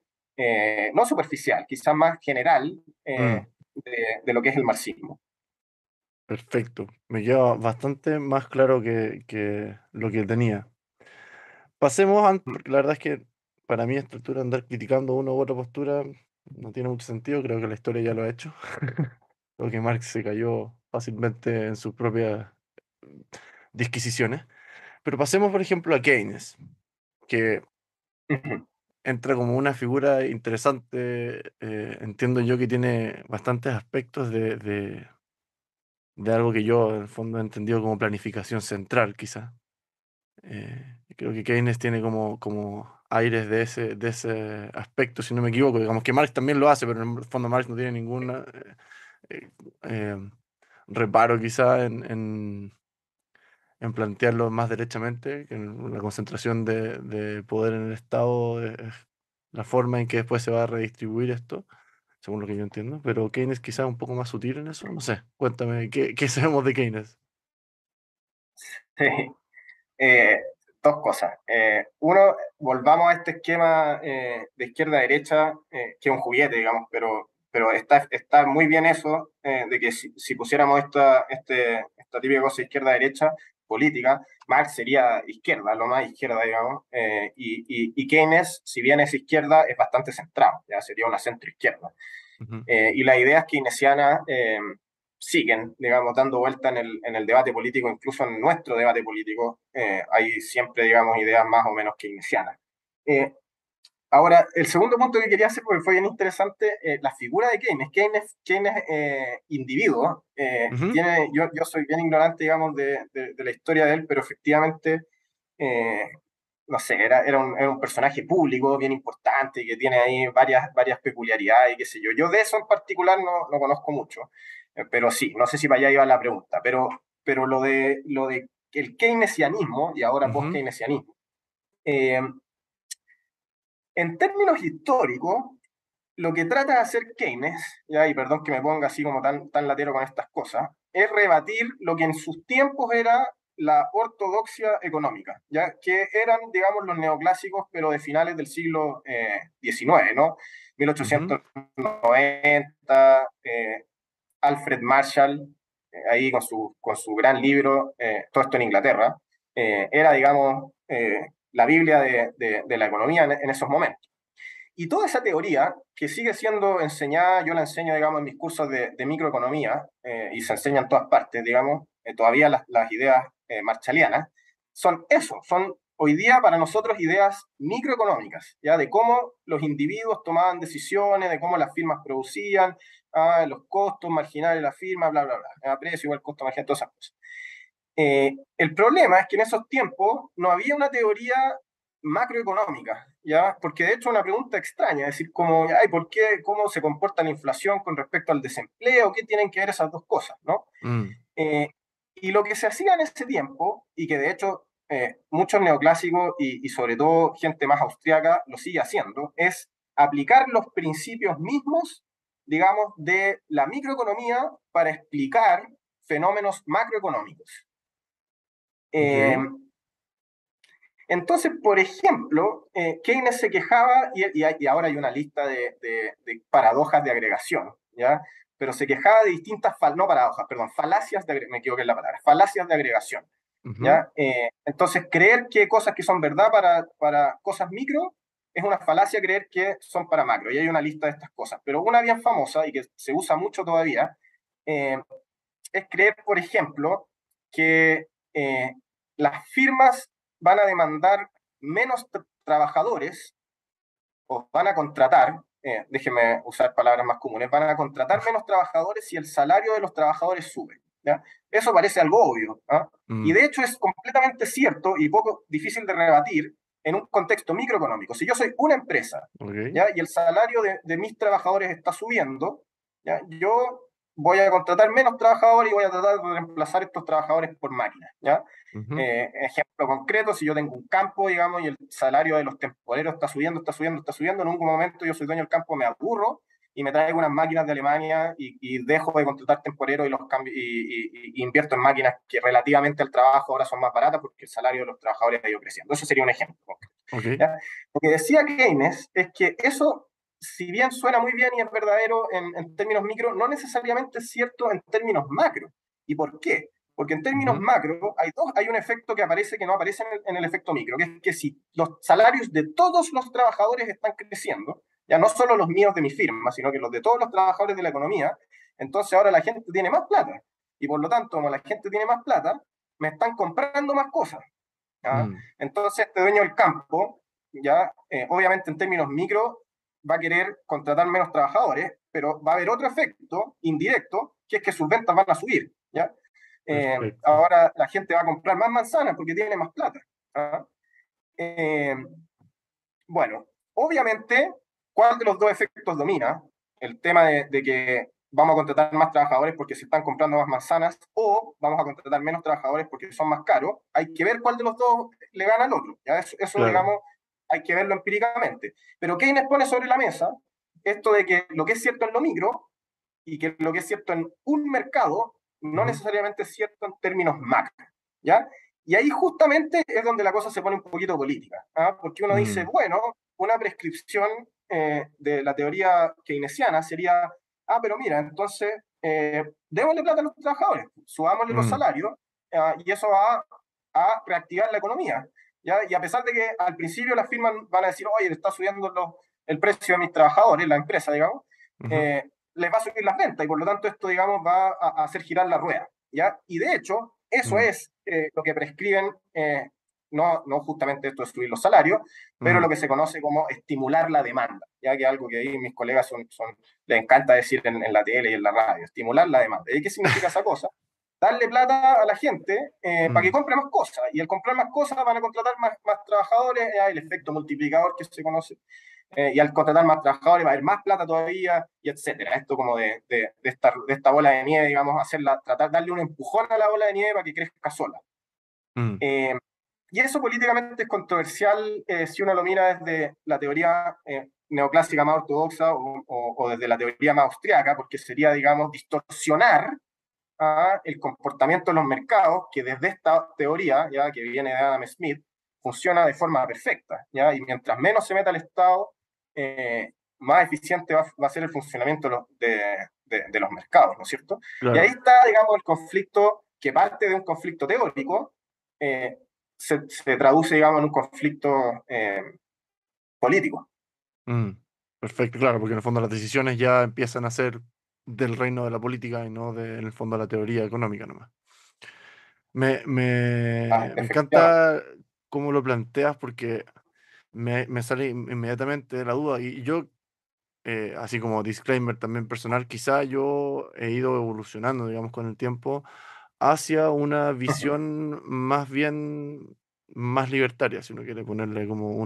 no superficial, quizás más general Mm, de lo que es el marxismo. perfecto. Me queda bastante más claro que lo que tenía. Pasemos, porque la verdad es que para mí a esta altura andar criticando una u otra postura no tiene mucho sentido. Creo que la historia ya lo ha hecho. Creo que Marx se cayó fácilmente en sus propias disquisiciones. Pero pasemos, por ejemplo, a Keynes, que entra como una figura interesante. Entiendo yo que tiene bastantes aspectos de algo que yo, en el fondo, he entendido como planificación central, quizá. Creo que Keynes tiene como aires de ese aspecto, si no me equivoco. Digamos que Marx también lo hace, pero en el fondo Marx no tiene ningún eh, eh, reparo quizá en plantearlo más derechamente, que la concentración de poder en el Estado es la forma en que después se va a redistribuir esto, según lo que yo entiendo, pero Keynes quizá un poco más sutil en eso, no sé, cuéntame, ¿qué sabemos de Keynes? Sí. Eh, Dos cosas. Uno, volvamos a este esquema de izquierda-derecha, que es un juguete, digamos, pero está muy bien eso, de que si pusiéramos esta típica cosa de izquierda-derecha política, Marx sería izquierda, lo más izquierda, digamos, y Keynes, si bien es izquierda, es bastante centrado, ya sería una centro-izquierda. Ujú, Y las ideas keynesianas siguen, digamos, dando vuelta en el debate político, incluso en nuestro debate político, hay siempre, digamos, ideas más o menos keynesianas. Eh, Ahora, el segundo punto que quería hacer, porque fue bien interesante, la figura de Keynes. Keynes individuo, ujú, yo soy bien ignorante, digamos, de la historia de él, pero efectivamente eh, no sé, era un personaje público bien importante que tiene ahí varias peculiaridades y qué sé yo. Yo de eso en particular no conozco mucho, pero sí, no sé si para allá iba la pregunta, pero lo de el keynesianismo y ahora ujú, post-keynesianismo, eh, en términos históricos, lo que trata de hacer Keynes, ya, y perdón que me ponga así como tan latero con estas cosas, es rebatir lo que en sus tiempos era la ortodoxia económica, ya que eran, digamos, los neoclásicos, pero de finales del siglo XIX, ¿no? ujú, 1890, Alfred Marshall, ahí con su gran libro, Todo esto en Inglaterra, era, digamos, la Biblia de la economía en esos momentos. Y toda esa teoría, que sigue siendo enseñada, yo la enseño, digamos, en mis cursos de microeconomía, y se enseña en todas partes, digamos, todavía las ideas marshallianas, son eso, son hoy día para nosotros ideas microeconómicas, ¿ya? De cómo los individuos tomaban decisiones, de cómo las firmas producían, los costos marginales de la firma, bla, bla, bla, precio igual costo marginal, todas esas cosas. El problema es que en esos tiempos no había una teoría macroeconómica, ¿ya? Porque de hecho una pregunta extraña, es decir, como, ay, ¿por qué, cómo se comporta la inflación con respecto al desempleo? ¿Qué tienen que ver esas dos cosas, ¿no? mm, Eh, y lo que se hacía en ese tiempo, y que de hecho muchos neoclásicos y sobre todo gente más austriaca lo sigue haciendo, es aplicar los principios mismos, digamos, de la microeconomía para explicar fenómenos macroeconómicos. Eh, ok, entonces, por ejemplo, Keynes se quejaba, y ahora hay una lista de paradojas de agregación, ¿ya? Pero se quejaba de distintas, no paradojas, perdón, falacias me equivoqué en la palabra, falacias de agregación, ujú, ¿ya? Entonces, creer que cosas que son verdad para cosas micro es una falacia creer que son para macro, y hay una lista de estas cosas. Pero una bien famosa y que se usa mucho todavía, eh, es creer, por ejemplo, que las firmas van a demandar menos trabajadores o van a contratar, déjenme usar palabras más comunes, van a contratar menos trabajadores si el salario de los trabajadores sube. ¿Ya? Eso parece algo obvio. ¿Ah? Y mm, de hecho es completamente cierto y poco difícil de rebatir en un contexto microeconómico. Si yo soy una empresa, ok, ¿ya? Y el salario de mis trabajadores está subiendo, ¿ya? Yo voy a contratar menos trabajadores y voy a tratar de reemplazar estos trabajadores por máquinas. ¿Ya? ujú, Ejemplo concreto, si yo tengo un campo, digamos, y el salario de los temporeros está subiendo, está subiendo, está subiendo, en un momento yo soy dueño del campo, me aburro y me traigo unas máquinas de Alemania y dejo de contratar temporeros y los cambio, y invierto en máquinas que relativamente al trabajo ahora son más baratas porque el salario de los trabajadores ha ido creciendo. Eso sería un ejemplo concreto. ok, ¿Ya? Lo que decía Keynes es que eso, si bien suena muy bien y es verdadero en términos micro, no necesariamente es cierto en términos macro. ¿Y por qué? Porque en términos ujú, macro hay un efecto que aparece que no aparece en el efecto micro, que es que si los salarios de todos los trabajadores están creciendo, ya no solo los míos de mi firma, sino que los de todos los trabajadores de la economía, entonces ahora la gente tiene más plata. Y por lo tanto, como la gente tiene más plata, me están comprando más cosas. ¿Ya? mm, Entonces, este dueño del campo, ya, obviamente en términos micro, va a querer contratar menos trabajadores, pero va a haber otro efecto indirecto, que es que sus ventas van a subir. ¿Ya? perfecto. Ahora la gente va a comprar más manzanas porque tiene más plata. ¿Ah? Eh, bueno, obviamente, ¿cuál de los dos efectos domina? El tema vamos a contratar más trabajadores porque se están comprando más manzanas, o vamos a contratar menos trabajadores porque son más caros. Hay que ver cuál de los dos le gana al otro. ¿Ya? Eso, Claro. digamos, hay que verlo empíricamente. Pero Keynes pone sobre la mesa esto de que lo que es cierto en lo micro y que lo que es cierto en un mercado no Ujú. necesariamente es cierto en términos macro. ¿Ya? Y ahí justamente es donde la cosa se pone un poquito política, ¿ah? Porque uno dice, Mm, bueno, una prescripción de la teoría keynesiana sería, pero mira, entonces démosle plata a los trabajadores, subámosle los mm, salarios, y eso va a reactivar la economía. ¿Ya? Y a pesar de que al principio las firmas van a decir, oye, le está subiendo el precio a mis trabajadores, la empresa, digamos, ujú, eh, les va a subir las ventas y por lo tanto esto, digamos, va a hacer girar la rueda. ¿Ya? Y de hecho, eso mm, es lo que prescriben, no justamente esto de subir los salarios, pero ujú, lo que se conoce como estimular la demanda, ya que es algo que ahí mis colegas les encanta decir en la tele y en la radio, estimular la demanda. ¿Y qué significa esa cosa? Darle plata a la gente para que mm, compre más cosas, y al comprar más cosas van a contratar más trabajadores, el efecto multiplicador que se conoce, y al contratar más trabajadores va a haber más plata todavía, y etcétera. Esto como de esta bola de nieve, digamos, tratar de darle un empujón a la bola de nieve para que crezca sola. mm, Eh, y eso políticamente es controversial si uno lo mira desde la teoría neoclásica más ortodoxa o desde la teoría más austriaca, porque sería, digamos, distorsionar el comportamiento de los mercados, que desde esta teoría, ya que viene de Adam Smith, funciona de forma perfecta, ¿ya? Y mientras menos se meta el Estado, más eficiente va a ser el funcionamiento de los mercados, ¿no es cierto? Y ahí claro. está, digamos, el conflicto que parte de un conflicto teórico, eh, se traduce, digamos, en un conflicto político. Mm, perfecto, claro, porque en el fondo las decisiones ya empiezan a ser del reino de la política y no de, en el fondo, la teoría económica nomás. Me Efectivamente. encanta cómo lo planteas porque me sale inmediatamente la duda y yo, así como disclaimer también personal, quizá yo he ido evolucionando, digamos, con el tiempo hacia una visión más bien más libertaria, si uno quiere ponerle como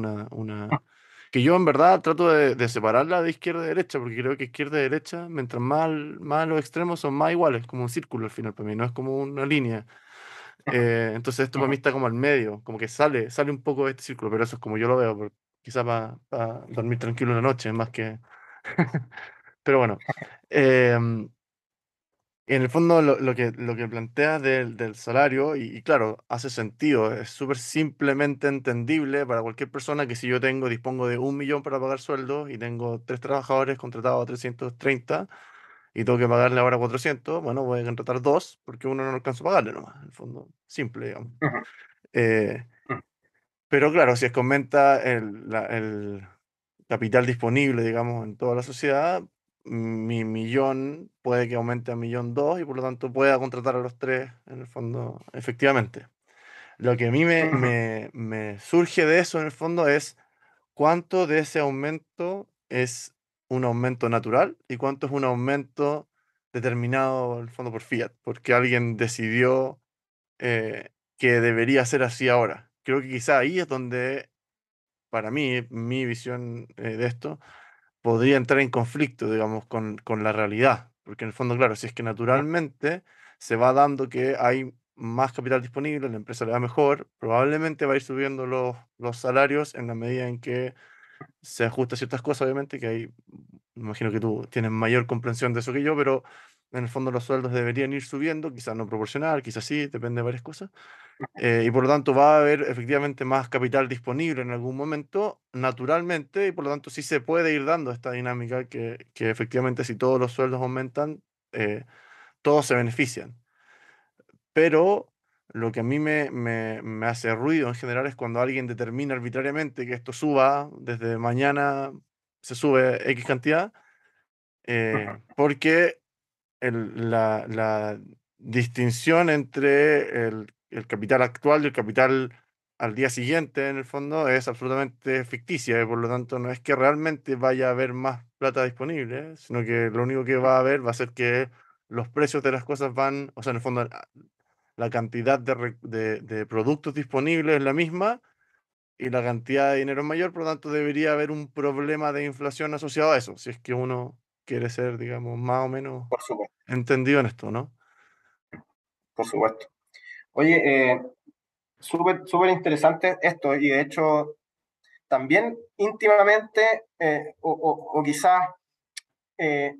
que yo en verdad trato de separarla de izquierda y derecha, porque creo que izquierda y derecha, mientras más los extremos son más iguales, como un círculo al final para mí, no es como una línea. Entonces esto para mí está como al medio, como que sale un poco de este círculo, pero eso es como yo lo veo, quizá para dormir tranquilo en la noche, más que... Pero bueno, em, en el fondo lo que planteas del salario, y claro, hace sentido, es súper simplemente entendible para cualquier persona que si yo dispongo de 1 millón para pagar sueldos y tengo 3 trabajadores contratados a 330 y tengo que pagarle ahora 400, bueno, voy a contratar dos porque uno no alcanzo a pagarle nomás, en el fondo, simple, digamos. Eh, pero claro, si es que aumenta el capital disponible, digamos, en toda la sociedad, mi millón puede que aumente a 1.200.000 y por lo tanto pueda contratar a los tres, en el fondo, efectivamente. Lo que a mí me surge de eso, en el fondo, es cuánto de ese aumento es un aumento natural y cuánto es un aumento determinado, en el fondo, por fiat, porque alguien decidió que debería ser así ahora. Creo que quizá ahí es donde, para mí, mi visión de esto, podría entrar en conflicto, digamos, con la realidad. Porque en el fondo, claro, si es que naturalmente se va dando que hay más capital disponible, la empresa le va mejor, probablemente va a ir subiendo los salarios en la medida en que se ajusta ciertas cosas, obviamente, que hay, me imagino que tú tienes mayor comprensión de eso que yo, pero en el fondo los sueldos deberían ir subiendo, quizás no proporcional, quizás sí, depende de varias cosas. Y por lo tanto va a haber efectivamente más capital disponible en algún momento, naturalmente, y por lo tanto sí se puede ir dando esta dinámica que efectivamente si todos los sueldos aumentan, eh, todos se benefician. Pero lo que a mí me hace ruido en general es cuando alguien determina arbitrariamente que esto suba, desde mañana se sube X cantidad, porque la distinción entre el capital actual y el capital al día siguiente, en el fondo, es absolutamente ficticia, y por lo tanto no es que realmente vaya a haber más plata disponible, sino que lo único que va a haber va a ser que los precios de las cosas van, o sea, en el fondo, la cantidad de productos disponibles es la misma y la cantidad de dinero es mayor, por lo tanto debería haber un problema de inflación asociado a eso, si es que uno quiere ser, digamos, más o menos por supuesto, entendido en esto, ¿no? por supuesto. Oye, súper, súper interesante esto, y de hecho, también íntimamente, o quizás eh,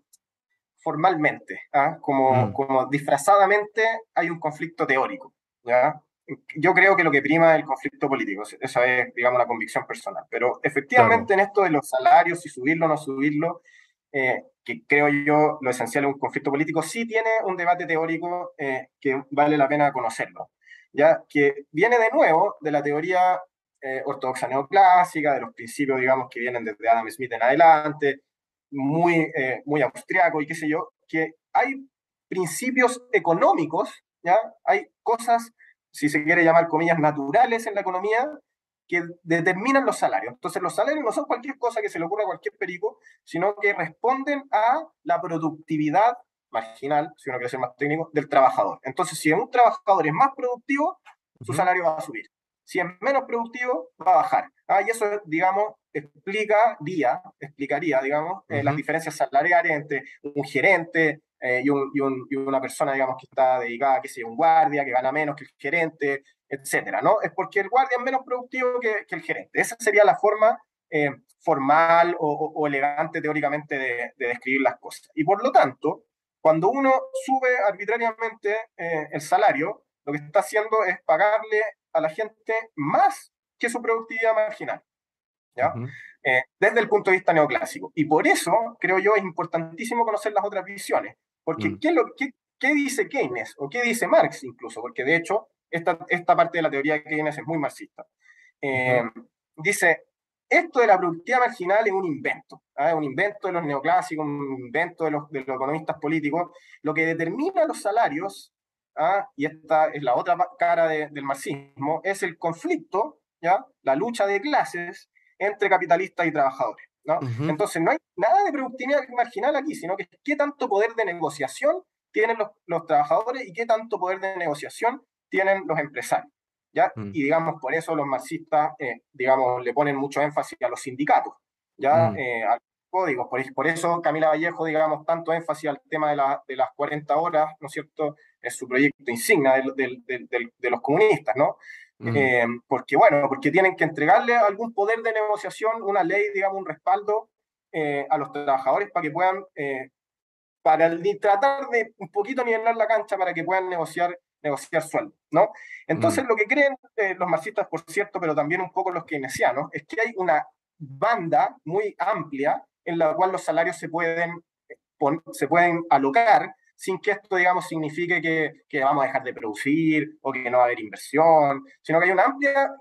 formalmente, ¿ah? Como, Mm, como disfrazadamente hay un conflicto teórico, ¿ya? Yo creo que lo que prima es el conflicto político, esa es, digamos, la convicción personal, pero claro. efectivamente en esto de los salarios, si subirlo o no subirlo, que creo yo lo esencial es un conflicto político, sí tiene un debate teórico que vale la pena conocerlo, ya que viene de nuevo de la teoría ortodoxa neoclásica, de los principios, digamos, que vienen desde Adam Smith en adelante, muy austriaco y qué sé yo, que hay principios económicos, ¿ya? Hay cosas, si se quiere llamar comillas, naturales en la economía que determinan los salarios. Entonces los salarios no son cualquier cosa que se le ocurra a cualquier perico, sino que responden a la productividad marginal, si uno quiere ser más técnico, del trabajador. Entonces, si un trabajador es más productivo, su Ujú, salario va a subir. Si es menos productivo, va a bajar. Y eso, digamos, explicaría, digamos, las ujú, diferencias salariales entre un gerente y una persona, digamos, que está dedicada, que sea un guardia, que gana menos que el gerente, etcétera, ¿no? Es porque el guardia es menos productivo que el gerente. Esa sería la forma formal o elegante teóricamente de describir las cosas. Y por lo tanto, cuando uno sube arbitrariamente el salario, lo que está haciendo es pagarle a la gente más que su productividad marginal, ¿ya? ujú, Desde el punto de vista neoclásico. Y por eso, creo yo, es importantísimo conocer las otras visiones. Porque, mm, ¿qué dice Keynes? O qué dice Marx incluso, porque de hecho, esta parte de la teoría de Keynes es muy marxista. Eh, ujú, Dice, esto de la productividad marginal es un invento, ¿ah? Es un invento de los neoclásicos, un invento de los economistas políticos. Lo que determina los salarios, y esta es la otra cara del marxismo, es el conflicto, ¿ya? La lucha de clases entre capitalistas y trabajadores, ¿no? ujú, Entonces no hay nada de productividad marginal aquí, sino que qué tanto poder de negociación tienen los trabajadores y qué tanto poder de negociación tienen los empresarios. ¿Ya? mm, Y digamos, por eso los marxistas, digamos, le ponen mucho énfasis a los sindicatos, ¿ya? mm, A los códigos. Por eso Camila Vallejo, digamos, tanto énfasis al tema de las 40 horas, ¿no es cierto? Es su proyecto insignia de los comunistas, ¿no? mm, Porque, bueno, porque tienen que entregarle algún poder de negociación, una ley, digamos, un respaldo a los trabajadores para que puedan para tratar de un poquito nivelar la cancha para que puedan negociar sueldo, ¿no? mm, Entonces, lo que creen los marxistas, por cierto, pero también un poco los keynesianos, es que hay una banda muy amplia en la cual los salarios se pueden alocar sin que esto, digamos, signifique que vamos a dejar de producir o que no va a haber inversión, sino que hay una amplia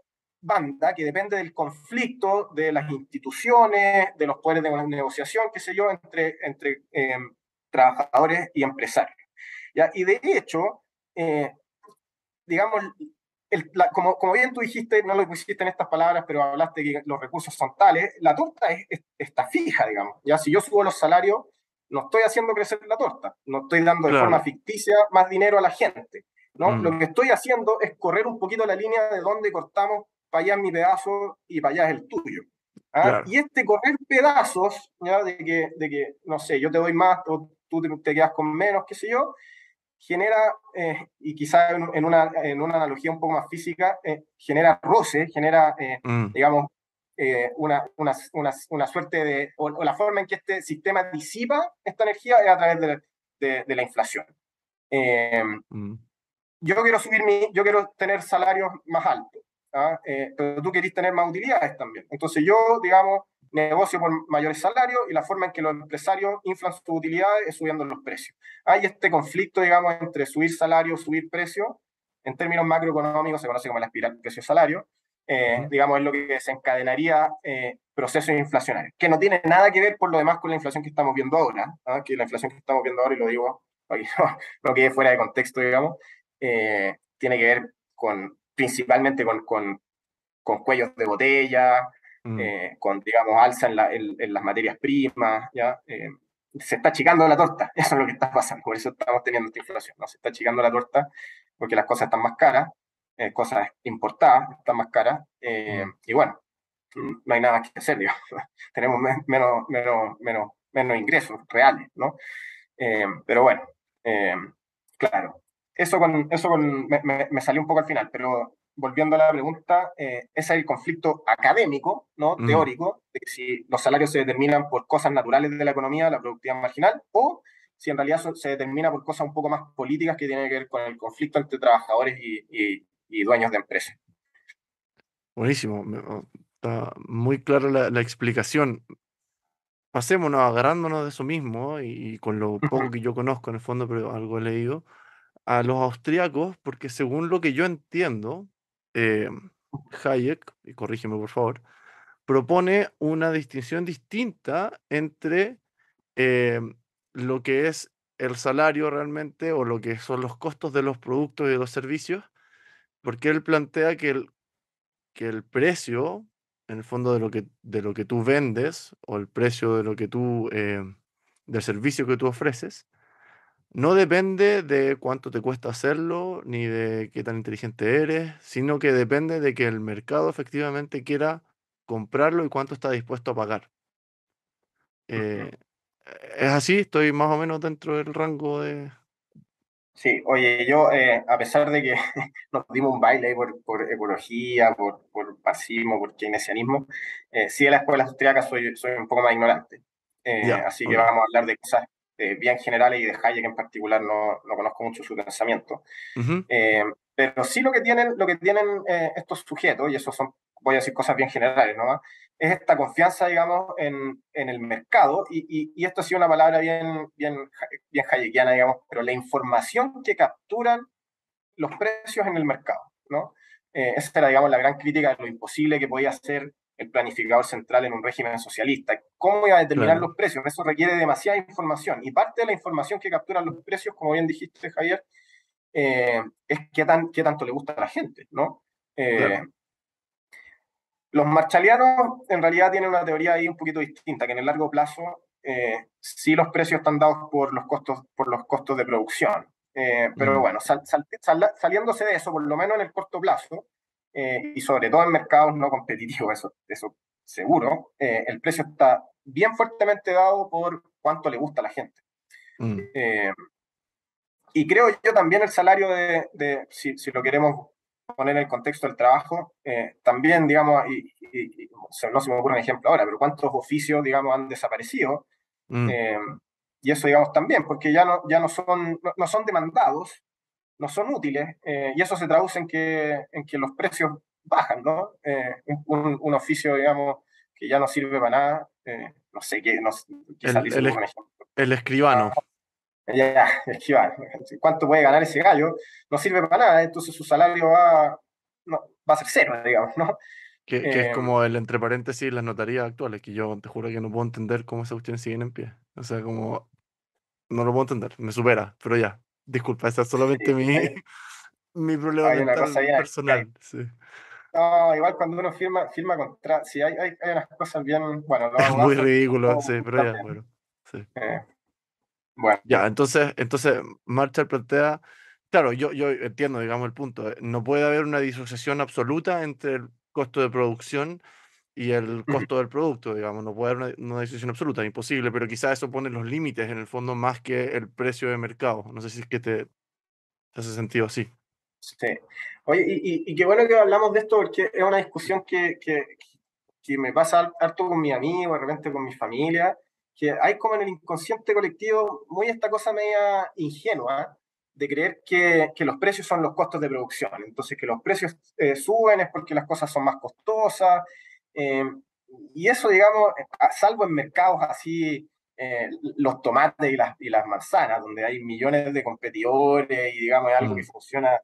banda que depende del conflicto de las instituciones, de los poderes de negociación, qué sé yo, entre trabajadores y empresarios. ¿Ya? Y de hecho, eh, digamos, como bien tú dijiste, no lo pusiste en estas palabras, pero hablaste que los recursos son tales, la torta está fija, digamos. Ya si yo subo los salarios, no estoy haciendo crecer la torta, no estoy dando de forma claro. ficticia más dinero a la gente, ¿no? Mm, Lo que estoy haciendo es correr un poquito la línea de donde cortamos, para allá es mi pedazo y para allá es el tuyo. claro. Y este correr pedazos, ¿ya? De que, no sé, yo te doy más o tú te quedas con menos, qué sé yo, genera, y quizá en una analogía un poco más física, genera roce, genera, Mm, digamos, una suerte o la forma en que este sistema disipa esta energía es a través de la inflación. Eh, mm, yo quiero tener salarios más altos, pero tú querés tener más utilidades también. Entonces yo, digamos, negocio por mayores salarios y la forma en que los empresarios inflan sus utilidades es subiendo los precios. Hay este conflicto, digamos, entre subir salarios, subir precios, en términos macroeconómicos se conoce como la espiral precio-salario, ujú, digamos, es lo que desencadenaría procesos inflacionarios, que no tiene nada que ver por lo demás con la inflación que estamos viendo ahora, que la inflación que estamos viendo ahora, y lo digo para que no quede fuera de contexto, digamos, tiene que ver principalmente con cuellos de botella, mm, con, digamos, alza en las materias primas, ¿ya? Se está achicando la torta, eso es lo que está pasando, por eso estamos teniendo esta inflación, ¿no? Se está achicando la torta porque las cosas están más caras, cosas importadas están más caras, mm, y bueno, no hay nada más que hacer, digamos. Tenemos menos menos ingresos reales, ¿no? Pero bueno, eh, claro, me salió un poco al final, pero volviendo a la pregunta, ese es el conflicto académico, ¿no? Mm, Teórico, de que si los salarios se determinan por cosas naturales de la economía, la productividad marginal, o si en realidad se determina por cosas un poco más políticas que tienen que ver con el conflicto entre trabajadores y dueños de empresas. buenísimo. Está muy clara la explicación. Pasémonos agarrándonos de eso mismo y con lo poco que yo conozco en el fondo, pero algo he leído, a los austriacos, porque según lo que yo entiendo, eh, Hayek, y corrígeme por favor, propone una distinción distinta entre eh, lo que es el salario realmente o lo que son los costos de los productos y de los servicios, porque él plantea que el precio, en el fondo de lo que tú vendes o el precio de lo que tú, del servicio que tú ofreces, no depende de cuánto te cuesta hacerlo ni de qué tan inteligente eres, sino que depende de que el mercado efectivamente quiera comprarlo y cuánto está dispuesto a pagar. Eh, ¿Es así? ¿Estoy más o menos dentro del rango de...? Sí, oye, yo, a pesar de que nos dimos un baile ahí por ecología, por marxismo, por keynesianismo, sí de la escuela austríaca soy un poco más ignorante. Ya, Así que ok. vamos a hablar de cosas bien generales y de Hayek en particular no conozco mucho su pensamiento. Ujú, Eh, pero sí lo que tienen estos sujetos, y eso son, voy a decir cosas bien generales, ¿no? Es esta confianza, digamos, en el mercado, y esto ha sido una palabra bien hayekiana, digamos, pero la información que capturan los precios en el mercado, ¿no? Esa era, digamos, la gran crítica de lo imposible que podía hacer el planificador central en un régimen socialista. ¿Cómo iba a determinar claro. los precios? Eso requiere demasiada información. Y parte de la información que capturan los precios, como bien dijiste, Javier, es qué tanto le gusta a la gente, ¿no? Claro. Eh, los marshalianos en realidad tienen una teoría ahí un poquito distinta, que en el largo plazo sí los precios están dados por los costos de producción. Pero Mm, bueno, saliéndose de eso, por lo menos en el corto plazo, y sobre todo en mercados no competitivos, eso seguro, el precio está bien fuertemente dado por cuánto le gusta a la gente. mm, Eh, y creo yo también el salario si lo queremos poner en el contexto del trabajo, también, digamos, no se me ocurre un ejemplo ahora, pero cuántos oficios, digamos, han desaparecido. mm, eh, y eso, digamos, también, porque ya no son demandados, no son útiles, y eso se traduce en que los precios bajan, ¿no? Un oficio, digamos, que ya no sirve para nada, no sé qué, no, quizás El, le se el, me es- ocurre un ejemplo. el escribano, Ya, esquivar. ¿Cuánto puede ganar ese gallo? No sirve para nada, entonces su salario no, va a ser cero, digamos, ¿no? que es Eh, como el entre paréntesis las notarías actuales, que yo te juro que no puedo entender cómo esas cuestiones siguen en pie. O sea, como no lo puedo entender, me supera, pero ya, disculpa, esa es solamente sí, mi problema hay una cosa mental bien extraña. personal. Sí. No, igual cuando uno firma contra, sí, hay unas cosas bien, bueno, los Es muy abogados ridículo, son sí, pero ya, también. bueno. Sí. Eh, bueno, Ya, entonces Marshall plantea, claro, yo entiendo, digamos, el punto. No puede haber una disociación absoluta entre el costo de producción y el ujú. costo del producto, digamos, no puede haber una disociación absoluta, imposible, pero quizás eso pone los límites en el fondo más que el precio de mercado. No sé si es que te hace sentido así. Sí. Oye, y qué bueno que hablamos de esto porque es una discusión que me pasa harto con mis amigos, de repente con mi familia, que hay como en el inconsciente colectivo muy esta cosa media ingenua de creer que los precios son los costos de producción. Entonces, que los precios suben es porque las cosas son más costosas. eh, y eso, digamos, salvo en mercados así, los tomates y las manzanas, donde hay millones de competidores y, digamos, es algo que Mm, funciona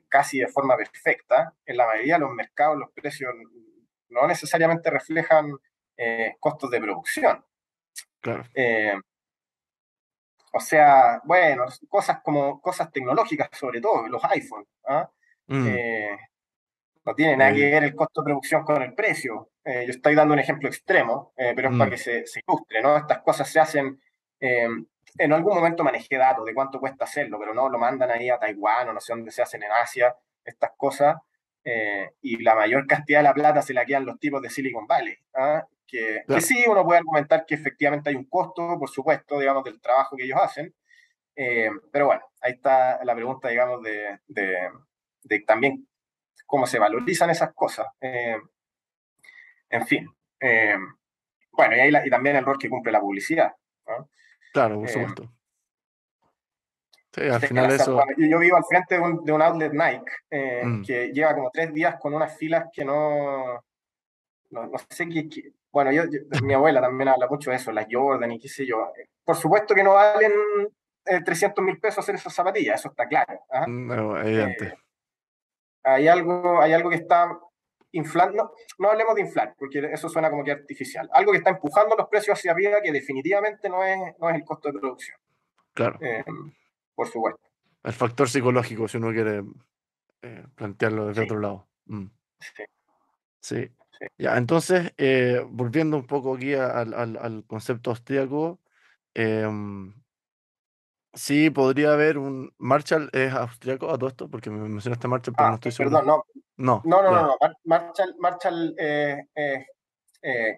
casi de forma perfecta. En la mayoría de los mercados los precios no necesariamente reflejan costos de producción. claro. Eh, o sea, bueno, cosas como cosas tecnológicas sobre todo, los iPhones. ¿Ah? Mm, Eh, no tiene nada que eh, ver el costo de producción con el precio. Yo estoy dando un ejemplo extremo, pero es para que mm, se ilustre, ¿no? Estas cosas se hacen, en algún momento manejé datos de cuánto cuesta hacerlo, pero no lo mandan ahí a Taiwán o no sé dónde se hacen en Asia, estas cosas. y la mayor cantidad de la plata se la quedan los tipos de Silicon Valley. ¿Ah? Que Claro, sí, uno puede argumentar que efectivamente hay un costo, por supuesto, digamos, del trabajo que ellos hacen, pero bueno, ahí está la pregunta, digamos, de también cómo se valorizan esas cosas. En fin. Eh, bueno, y también el rol que cumple la publicidad, ¿no? claro, por Eh, supuesto. Sí, al final Hacer, eso... bueno, yo vivo al frente de un outlet Nike mm, que lleva como 3 días con unas filas que no sé qué. Bueno, mi abuela también habla mucho de eso, las Jordan y qué sé yo. Por supuesto que no valen 300.000 pesos hacer esas zapatillas, eso está claro. ¿Ah? no, Eh, evidente. hay algo que está inflando, no hablemos de inflar, porque eso suena como que artificial. Algo que está empujando los precios hacia arriba que definitivamente no es el costo de producción, Claro. eh, por supuesto. El factor psicológico, si uno quiere plantearlo desde Sí, otro lado. sí, Sí. sí. Ya, entonces, volviendo un poco aquí al concepto austríaco, em, sí podría haber un... Marshall es austríaco a todo esto, porque me mencionaste Marshall, pero no estoy seguro. Perdón, no, No, no, no, no, ya. no. Marshall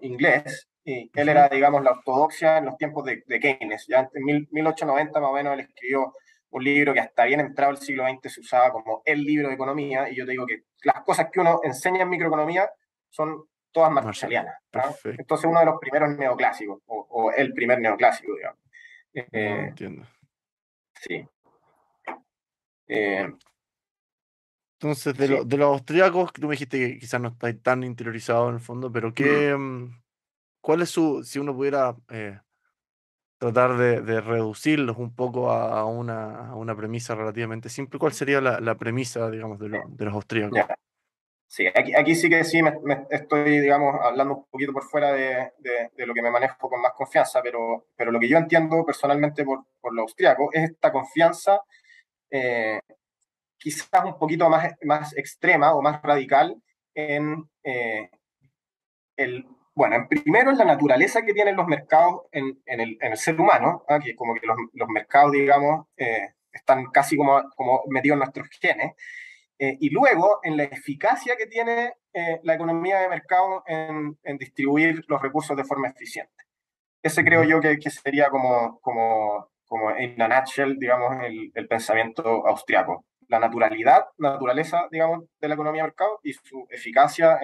inglés, y él Ujú. era, digamos, la ortodoxia en los tiempos de Keynes. Ya en 1890 más o menos él escribió un libro que hasta bien entrado el siglo XX se usaba como el libro de economía, y yo te digo que las cosas que uno enseña en microeconomía son todas Marshall, marshallianas. ¿Ah? perfecto. Entonces uno de los primeros neoclásicos, o el primer neoclásico, digamos. No Eh, entiendo. sí, eh, Ya. Entonces, sí, de los austríacos, que tú me dijiste que quizás no estáis tan interiorizado en el fondo, pero mm, ¿cuál es su, si uno pudiera tratar de reducirlos un poco a una premisa relativamente simple, ¿cuál sería la premisa, digamos, de los austríacos? ya. Sí, aquí sí que sí me estoy, digamos, hablando un poquito por fuera de lo que me manejo con más confianza, pero lo que yo entiendo personalmente por lo austriaco es esta confianza eh, quizás un poquito más extrema o más radical en bueno, en primero en la naturaleza que tienen los mercados en el ser humano, ¿ah? Que como que los mercados, digamos, están casi como metidos en nuestros genes, y luego en la eficacia que tiene la economía de mercado en distribuir los recursos de forma eficiente. Ese creo Ujú. yo que sería como en a nutshell, digamos, el pensamiento austriaco. La naturaleza, digamos, de la economía de mercado y su eficacia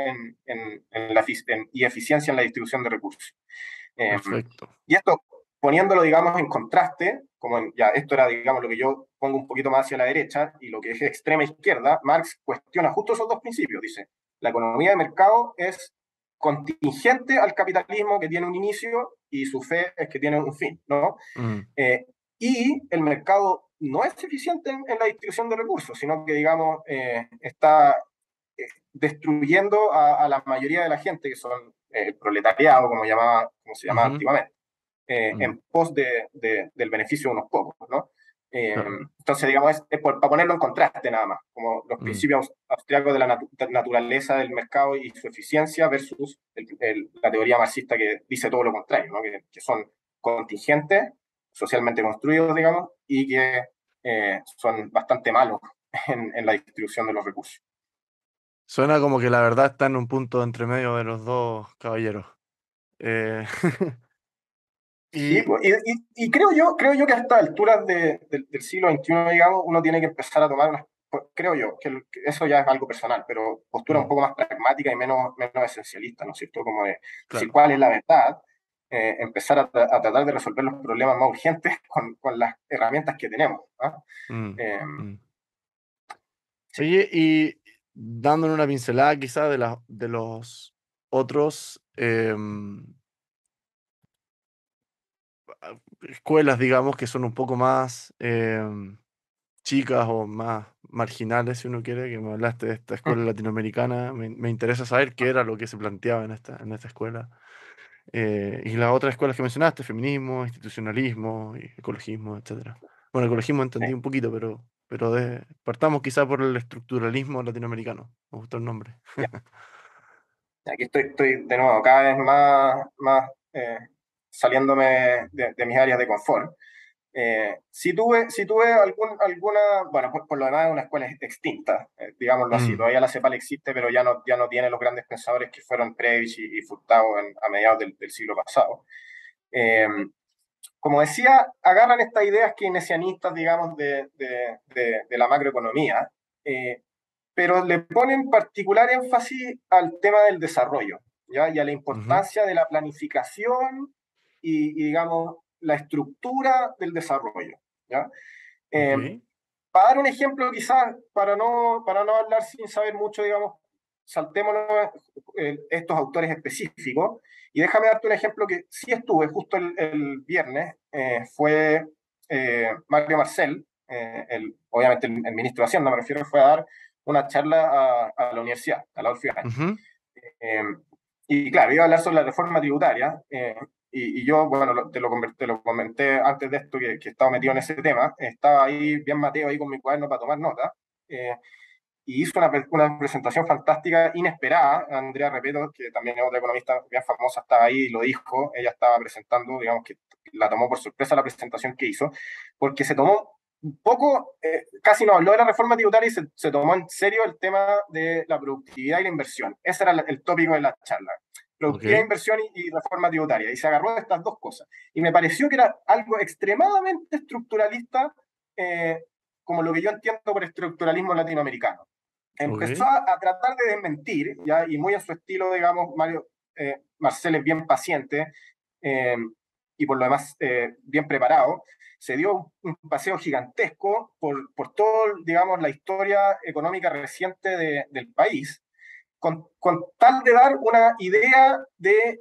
y eficiencia en la distribución de recursos. Eh, Perfecto. y esto, poniéndolo, digamos, en contraste, ya esto era, digamos, lo que yo pongo un poquito más hacia la derecha y lo que es extrema izquierda, Marx cuestiona justo esos dos principios. Dice, la economía de mercado es contingente al capitalismo que tiene un inicio y su fe es que tiene un fin, ¿no? Mm, Eh, y el mercado no es eficiente en la distribución de recursos, sino que, digamos, está destruyendo a la mayoría de la gente, que son el proletariado, como se llamaba ujú, antiguamente, mm, en pos del beneficio de unos pocos, ¿no? claro, Entonces, digamos, es para ponerlo en contraste nada más, como los mm. principios austriacos de la naturaleza del mercado y su eficiencia versus la teoría marxista que dice todo lo contrario, ¿no? Que son contingentes, socialmente construidos, digamos, y que son bastante malos en la distribución de los recursos. Suena como que la verdad está en un punto entre medio de los dos caballeros. Eh, Sí, y pues, y creo yo que a estas alturas del siglo XXI, digamos, uno tiene que empezar a tomar creo yo, que eso ya es algo personal, pero postura un mm, poco más pragmática y menos esencialista, ¿no es cierto? Como de decir claro. cuál es la verdad, empezar a tratar de resolver los problemas más urgentes con las herramientas que tenemos. ¿Ah? Mm, Eh, mm. sí, Oye, y dándole una pincelada quizá de los otros escuelas, digamos, que son un poco más chicas o más marginales, si uno quiere, que me hablaste de esta escuela latinoamericana, me interesa saber qué era lo que se planteaba en esta escuela. Y las otras escuelas que mencionaste, feminismo, institucionalismo, y ecologismo, etcétera. Bueno, ecologismo sí. entendí un poquito, pero partamos quizá por el estructuralismo latinoamericano. Me gustó el nombre. Ya. Aquí estoy de nuevo cada vez más saliéndome de mis áreas de confort. Sí tuve alguna, bueno, por lo demás es una escuela extinta, digámoslo así. Mm, Todavía la CEPAL existe, pero ya no tiene los grandes pensadores que fueron Previch y Furtado a mediados del siglo pasado. Eh, Como decía, agarran estas ideas keynesianistas, digamos, de la macroeconomía, eh, pero le ponen particular énfasis al tema del desarrollo, ¿ya? Y a la ujú, importancia de la planificación digamos, la estructura del desarrollo, ¿ya? ok, Eh, para dar un ejemplo, quizás, para no hablar sin saber mucho, digamos, saltémonos estos autores específicos y déjame darte un ejemplo que sí estuve justo el viernes, fue Mario Marcel, obviamente el ministro de Hacienda, me refiero, fue a dar una charla a la universidad, a la UFIAN. ujú, Eh, y claro, iba a hablar sobre la reforma tributaria, y yo, bueno, te lo comenté antes de esto que estaba metido en ese tema, estaba ahí bien Mateo ahí con mi cuaderno para tomar nota, eh, y hizo una presentación fantástica, inesperada. Andrea Repeto, que también es otra economista bien famosa, estaba ahí y lo dijo, ella estaba presentando, digamos que la tomó por sorpresa la presentación que hizo, porque se tomó un poco, casi no habló de la reforma tributaria y se tomó en serio el tema de la productividad y la inversión. Ese era el tópico de la charla. Productividad, ok, inversión y reforma tributaria. Y se agarró de estas dos cosas. Y me pareció que era algo extremadamente estructuralista, eh, como lo que yo entiendo por estructuralismo latinoamericano. Empezó ok, a tratar de desmentir, ¿ya? Y muy a su estilo, digamos, Mario Marcel es bien paciente, eh, y por lo demás bien preparado, se dio un paseo gigantesco por todo, digamos, la historia económica reciente del país, con tal de dar una idea de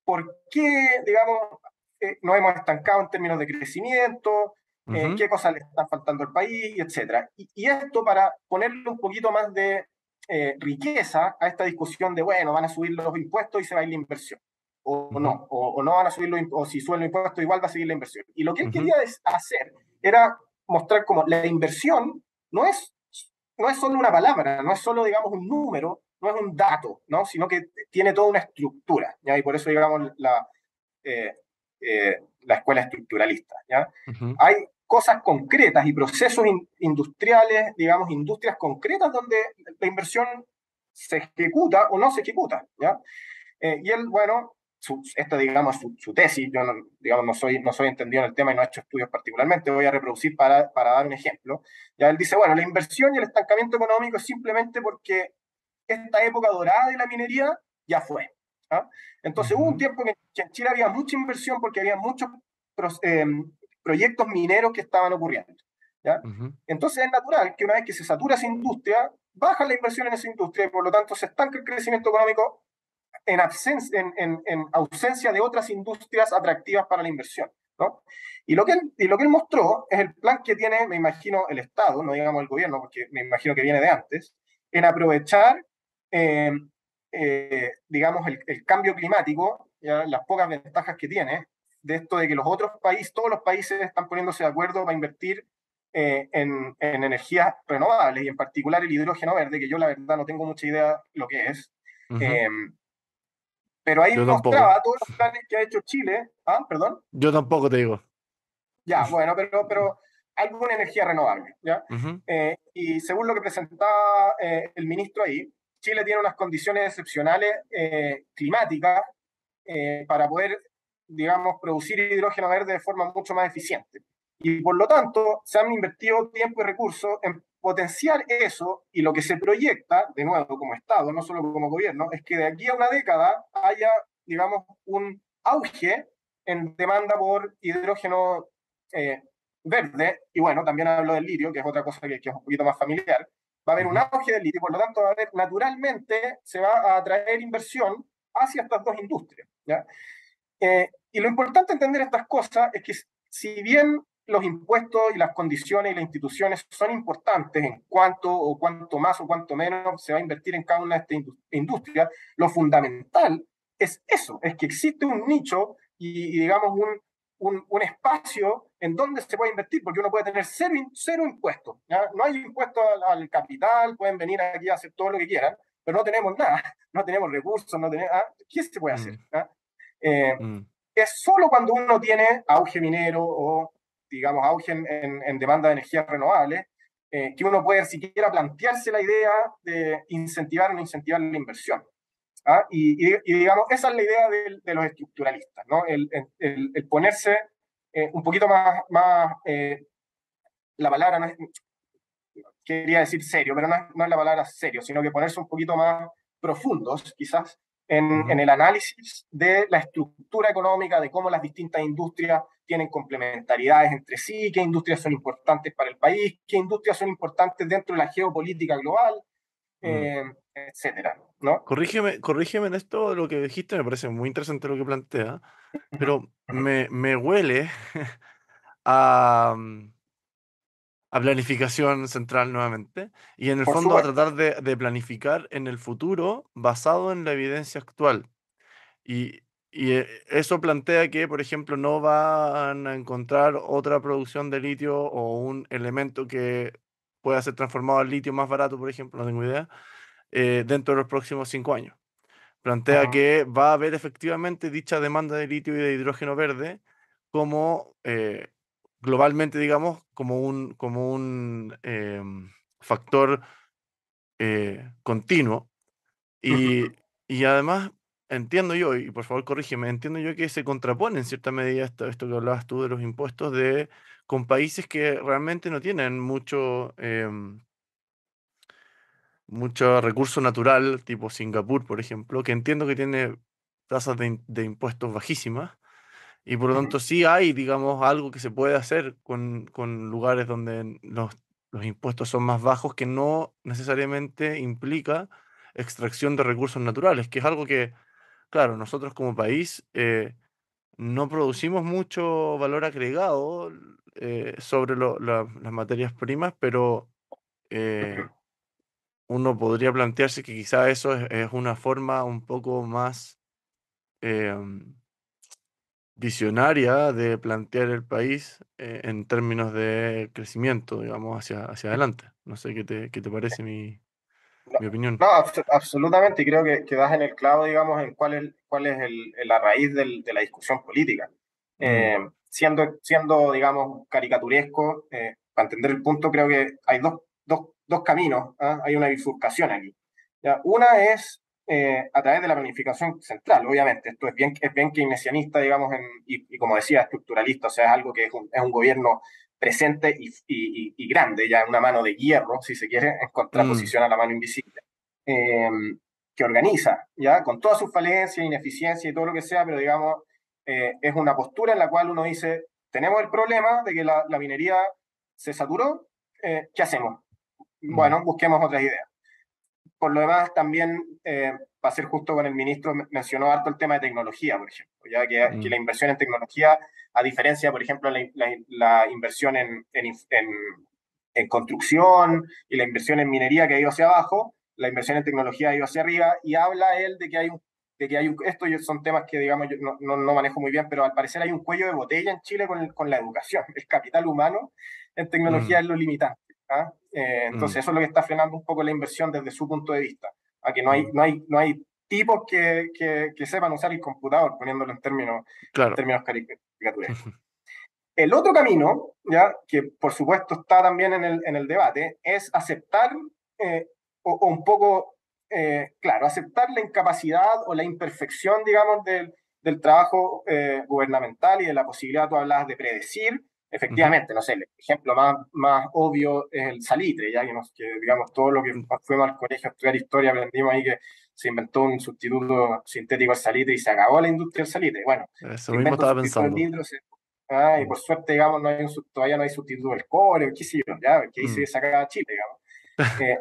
por qué, digamos, nos hemos estancado en términos de crecimiento, ujú, qué cosas le están faltando al país, etcétera. Y esto para ponerle un poquito más de riqueza a esta discusión de, bueno, van a subir los impuestos y se va a ir la inversión. ujú, O no van a subir o si suben los impuestos igual va a seguir la inversión. Y lo que él ujú, quería hacer era mostrar cómo la inversión no es, no es solo una palabra, no es solo, digamos, un número, no es un dato, ¿no? Sino que tiene toda una estructura, ¿ya? Y por eso, digamos, la escuela estructuralista, ¿ya? ujú, Hay cosas concretas y procesos industriales, digamos, industrias concretas donde la inversión se ejecuta o no se ejecuta, ¿ya? Y él, bueno, esta, digamos, su tesis, yo no, digamos, no soy entendido en el tema y no he hecho estudios particularmente, voy a reproducir para dar un ejemplo. Ya él dice, bueno, la inversión y el estancamiento económico es simplemente porque esta época dorada de la minería ya fue. ¿Ah? Entonces hubo un ujú, tiempo que en Chile había mucha inversión porque había muchos pro, eh, proyectos mineros que estaban ocurriendo. ¿Ya? ujú, Entonces es natural que una vez que se satura esa industria, baja la inversión en esa industria y por lo tanto se estanca el crecimiento económico en ausencia de otras industrias atractivas para la inversión. ¿No? Y lo que él mostró es el plan que tiene, me imagino, el Estado, no digamos el gobierno, porque me imagino que viene de antes, en aprovechar, eh, digamos, el cambio climático, ¿ya? Las pocas ventajas que tiene, de esto de que los otros países, todos los países están poniéndose de acuerdo para invertir en energías renovables y en particular el hidrógeno verde, que yo la verdad no tengo mucha idea lo que es. ujú. Eh, pero ahí Yo tampoco. mostraba todos los planes que ha hecho Chile. Ah, perdón. Yo tampoco te digo. Ya, bueno, pero alguna energía renovable, ¿ya? Ujú, Y según lo que presentaba el ministro ahí, Chile tiene unas condiciones excepcionales climáticas para poder, digamos, producir hidrógeno verde de forma mucho más eficiente. Y por lo tanto, se han invertido tiempo y recursos en potenciar eso y lo que se proyecta, de nuevo, como Estado, no solo como gobierno, es que de aquí a una década haya, digamos, un auge en demanda por hidrógeno eh, verde, y bueno, también hablo del litio, que es otra cosa que es un poquito más familiar, va a haber un ujú, auge del litio, por lo tanto, va a haber, naturalmente se va a atraer inversión hacia estas dos industrias. ¿Ya? Y lo importante de entender estas cosas es que si bien los impuestos y las condiciones y las instituciones son importantes en cuánto más o cuánto menos se va a invertir en cada una de estas industrias, lo fundamental es eso, es que existe un nicho y digamos un espacio en donde se puede invertir, porque uno puede tener cero impuestos, ¿ya? No hay impuestos al capital, pueden venir aquí a hacer todo lo que quieran, pero no tenemos nada, no tenemos recursos, no tenemos, ¿qué se puede hacer? mm, ¿Ah? Eh, mm, es solo cuando uno tiene auge minero o digamos, auge en demanda de energías renovables, que uno puede siquiera plantearse la idea de incentivar o no incentivar la inversión. ¿Ah? Digamos, esa es la idea de los estructuralistas, ¿no? El ponerse un poquito más la palabra no es, quería decir serio, pero no es la palabra serio, sino que ponerse un poquito más profundos, quizás, en el análisis de la estructura económica, de cómo las distintas industrias tienen complementariedades entre sí, qué industrias son importantes para el país, qué industrias son importantes dentro de la geopolítica global, etcétera, ¿no? Corrígeme en esto, lo que dijiste, me parece muy interesante lo que plantea, pero me huele a, a planificación central nuevamente, y en el Por fondo a supuesto. tratar de planificar en el futuro basado en la evidencia actual. Y, eso plantea que, por ejemplo, no van a encontrar otra producción de litio o un elemento que pueda ser transformado al litio más barato, por ejemplo, no tengo idea, dentro de los próximos 5 años. Plantea Ujú, que va a haber efectivamente dicha demanda de litio y de hidrógeno verde como globalmente, digamos, como un factor continuo. Y, ujú. y además, entiendo yo, y por favor corrígeme, entiendo yo que se contrapone en cierta medida esto que hablabas tú de los impuestos con países que realmente no tienen mucho recurso natural, tipo Singapur, por ejemplo, que entiendo que tiene tasas de impuestos bajísimas, y por lo Ujú, tanto sí hay, digamos, algo que se puede hacer con lugares donde los impuestos son más bajos, que no necesariamente implica extracción de recursos naturales, que es algo que, claro, nosotros como país no producimos mucho valor agregado sobre las materias primas, pero ujú. eh, uno podría plantearse que quizá eso es una forma un poco más em, visionaria de plantear el país en términos de crecimiento, digamos, hacia adelante. No sé qué te parece No, mi opinión. no, absolutamente, y creo que das en el clavo, digamos, en cuál es la raíz de la discusión política. Mm, Siendo, digamos, caricaturesco, para entender el punto, creo que hay dos caminos, ¿ah? Hay una bifurcación aquí. ¿Ya? Una es a través de la planificación central, obviamente, esto es bien keynesianista, digamos, y como decía, estructuralista, o sea, es algo que es un gobierno presente y grande, ya una mano de hierro, si se quiere, en mm, contraposición a la mano invisible, eh, que organiza, ya, con todas sus falencias, ineficiencia y todo lo que sea, pero digamos, es una postura en la cual uno dice, tenemos el problema de que la minería se saturó, ¿qué hacemos? mm, Bueno, busquemos otras ideas. Por lo demás, también, para ser justo con el ministro, mencionó harto el tema de tecnología, por ejemplo, ya que la mm, inversión en tecnología, a diferencia, por ejemplo, la inversión en construcción y la inversión en minería que ha ido hacia abajo, la inversión en tecnología ha ido hacia arriba, y habla él esto son temas que, digamos, yo no manejo muy bien, pero al parecer hay un cuello de botella en Chile con la educación. El capital humano en tecnología mm, es lo limitante. ¿Ah? Entonces mm, eso es lo que está frenando un poco la inversión desde su punto de vista, a que mm. no hay tipos que sepan usar el computador, poniéndolo en Claro. términos caricaturescos. El otro camino, ya, que por supuesto está también en el debate, es aceptar, o un poco, claro, aceptar la incapacidad o la imperfección, digamos, del trabajo gubernamental y de la posibilidad, tú hablabas de predecir. Ujú. Efectivamente, no sé, el ejemplo más obvio es el salitre, ya que digamos, todo lo que Mm, fuimos al colegio a estudiar historia, aprendimos ahí que se inventó un sustituto sintético al salitre y se acabó la industria del salitre. Bueno, eso se mismo inventa un estaba sustituto del pensando. litro, y Mm, por suerte, digamos, todavía no hay sustituto del cobre, qué sé yo, ¿ya? Que ahí se mm, saca Chile, digamos.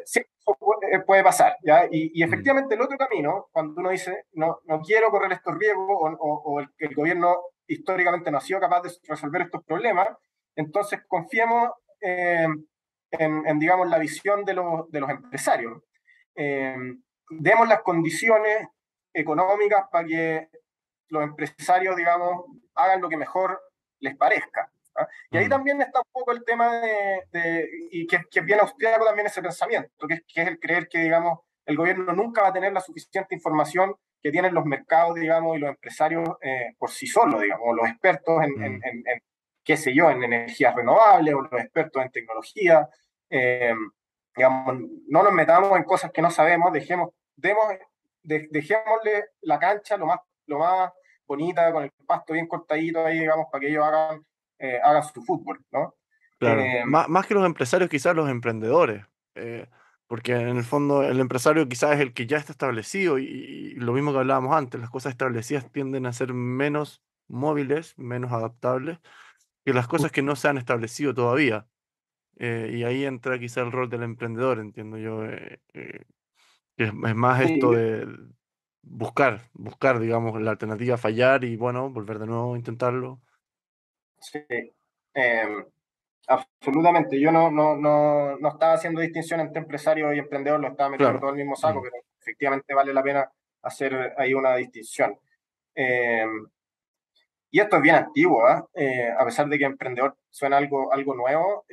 Sí, eso puede pasar, ¿ya? Y mm, efectivamente el otro camino, cuando uno dice, no quiero correr estos riesgos, o el gobierno históricamente no ha sido capaz de resolver estos problemas, entonces confiemos digamos, la visión de los empresarios. Eh, Demos las condiciones económicas para que los empresarios, digamos, hagan lo que mejor les parezca. ¿Ah? Y ahí mm, también está un poco el tema y que es bien austriaco también ese pensamiento, que es el creer que, digamos, el gobierno nunca va a tener la suficiente información que tienen los mercados, digamos, y los empresarios por sí solos, digamos, los expertos mm, qué sé yo, en energías renovables o los expertos en tecnología. Eh, digamos, no nos metamos en cosas que no sabemos, dejémosle la cancha lo más bonita, con el pasto bien cortadito ahí, digamos, para que ellos hagan su fútbol, ¿no? Claro, Eh, más que los empresarios, quizás los emprendedores, eh, porque en el fondo el empresario quizás es el que ya está establecido y lo mismo que hablábamos antes, las cosas establecidas tienden a ser menos móviles, menos adaptables que las cosas que no se han establecido todavía. Y ahí entra quizá el rol del emprendedor, entiendo yo, que es más esto sí, de buscar, digamos, la alternativa, fallar y bueno, volver de nuevo a intentarlo. sí. Eh, Absolutamente. Yo no estaba haciendo distinción entre empresario y emprendedor, lo estaba metiendo todo Claro. el mismo saco, Mm. pero efectivamente vale la pena hacer ahí una distinción. Eh, y esto es bien antiguo, ¿ah? A pesar de que emprendedor suena algo nuevo,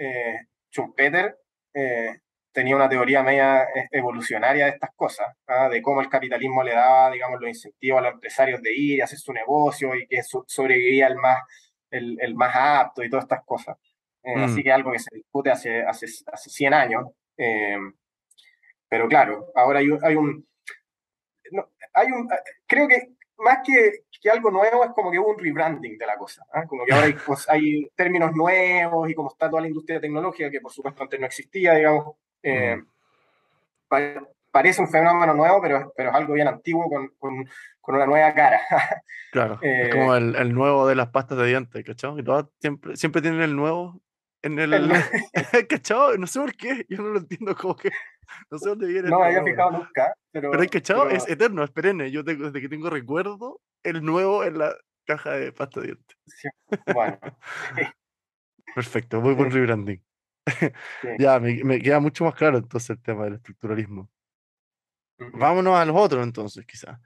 Schumpeter eh, tenía una teoría media evolucionaria de estas cosas, ¿ah? De cómo el capitalismo le daba, digamos, los incentivos a los empresarios de ir y hacer su negocio y que sobrevivía el más apto y todas estas cosas. Así Mm. que algo que se discute hace 100 años. Pero claro, ahora no, creo que más que algo nuevo es como que hubo un rebranding de la cosa, ¿ah? Como que ahora hay términos nuevos y como está toda la industria tecnológica, que por supuesto antes no existía, digamos, Mm. parece un fenómeno nuevo, pero es algo bien antiguo con una nueva cara. Claro, es Eh, como el nuevo de las pastas de dientes, ¿cachao? Que todas siempre tienen el nuevo en el- el... ¿Cachao? No sé por qué, yo no lo entiendo, como que no sé dónde viene no me esta había broma. fijado nunca, Pero el cachao pero es eterno, es perenne. Yo desde que tengo recuerdo, el nuevo en la caja de pasta de dientes. sí, bueno, sí, Perfecto, muy buen sí, rebranding. sí, Ya, me queda mucho más claro entonces el tema del estructuralismo. ujú, Vámonos a los otros entonces, quizás.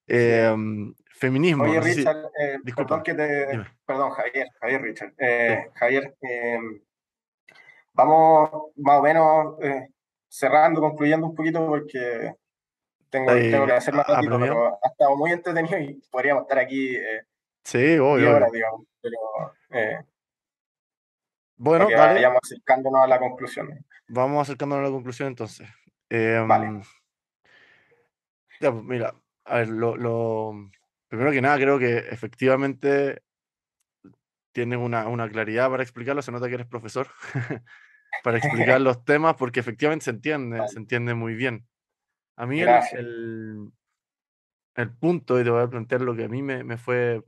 sí. Feminismo, Oye, no sé si... Richard, perdón Disculpa, dime. perdón, Javier Richard. Sí. Javier, vamos más o menos cerrando, concluyendo un poquito porque tengo ¿Estáis que hacer más ratito, apremiado? pero ha estado muy entretenido y podríamos estar aquí Sí, obvio, 10 horas, obvio. digamos, pero para Bueno, que dale, vayamos acercándonos a la conclusión. vamos acercándonos a la conclusión entonces. Vale. Em, ya, pues, mira, a ver, primero que nada, creo que efectivamente tienes una claridad para explicarlo, se nota que eres profesor, para explicar los temas, porque efectivamente se Vale. entiende muy bien. A mí Gracias. el punto, y te voy a plantear lo que a mí me fue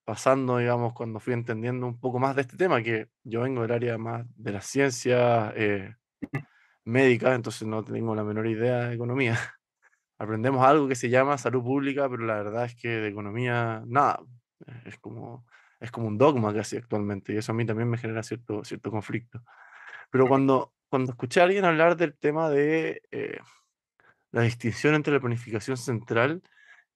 pasando, digamos, cuando fui entendiendo un poco más de este tema, que yo vengo del área más de las ciencias médicas, entonces no tengo la menor idea de economía. Aprendemos algo que se llama salud pública, pero la verdad es que de economía, nada. Es como, es como un dogma casi actualmente, y eso a mí también me genera cierto conflicto. Pero cuando escuché a alguien hablar del tema de la distinción entre la planificación central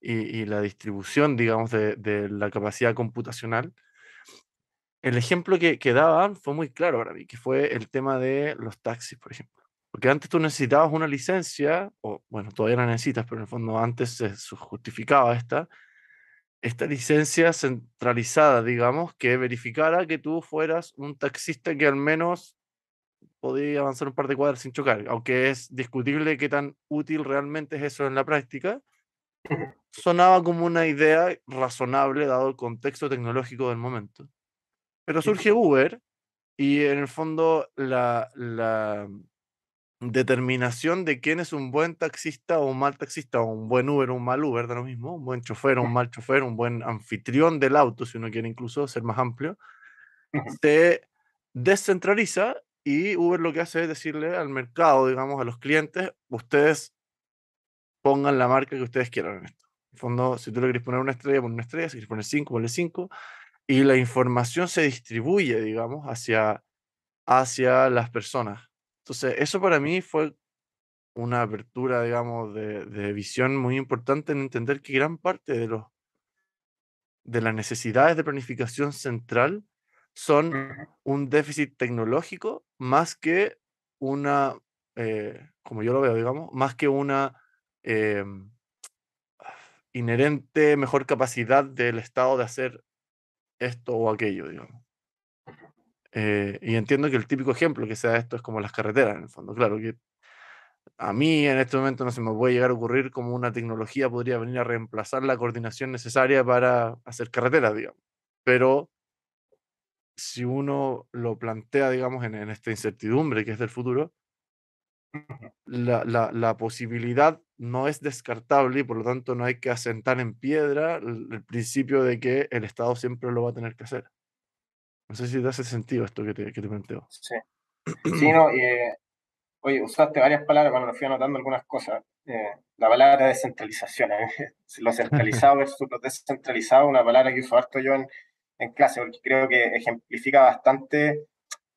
y la distribución, digamos, de la capacidad computacional, el ejemplo que daban fue muy claro para mí, que fue el tema de los taxis, por ejemplo. Porque antes tú necesitabas una licencia, o bueno, todavía la necesitas, pero en el fondo antes se justificaba esta licencia centralizada, digamos, que verificara que tú fueras un taxista que al menos podía avanzar un par de cuadras sin chocar, aunque es discutible qué tan útil realmente es eso en la práctica. Sonaba como una idea razonable dado el contexto tecnológico del momento. Pero surge Uber y en el fondo la determinación de quién es un buen taxista o un mal taxista, o un buen Uber o un mal Uber, da lo mismo, un buen chofer o un mal chofer, un buen anfitrión del auto, si uno quiere incluso ser más amplio, se descentraliza y Uber lo que hace es decirle al mercado, digamos, a los clientes, ustedes pongan la marca que ustedes quieran en esto. En el fondo, si tú le quieres poner una estrella, pon una estrella, si quieres poner 5, ponle 5, y la información se distribuye, digamos, hacia las personas. Entonces, eso para mí fue una apertura, digamos, de visión muy importante en entender que gran parte de las necesidades de planificación central son un déficit tecnológico más que una, como yo lo veo, digamos, más que una em, inherente mejor capacidad del Estado de hacer esto o aquello, digamos. Y entiendo que el típico ejemplo que sea esto es como las carreteras, en el fondo. Claro que a mí en este momento no se me puede llegar a ocurrir cómo una tecnología podría venir a reemplazar la coordinación necesaria para hacer carreteras, digamos. Pero si uno lo plantea, digamos, en esta incertidumbre que es del futuro, la posibilidad no es descartable y por lo tanto no hay que asentar en piedra el principio de que el Estado siempre lo va a tener que hacer. No sé si te hace sentido esto que te planteo. Sí, sí, no, oye, usaste varias palabras, bueno, me fui anotando algunas cosas. La palabra descentralización, lo centralizado versus lo descentralizado, una palabra que uso harto yo en clase, porque creo que ejemplifica bastante,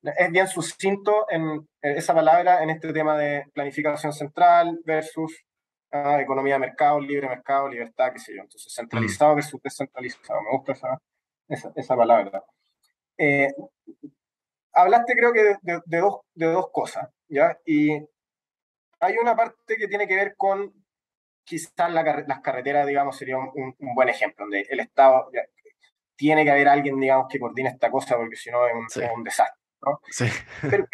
es bien sucinto en esa palabra en este tema de planificación central versus economía de mercado, libertad, qué sé yo. Entonces, Mm, centralizado versus descentralizado. Me gusta esa palabra. Eh, Hablaste creo que de dos cosas, ¿ya? Y hay una parte que tiene que ver con quizás las carreteras, digamos, sería un buen ejemplo, donde el Estado, ya, tiene que haber alguien, digamos, que coordine esta cosa, porque si no sí, es un desastre, ¿no? sí. Pero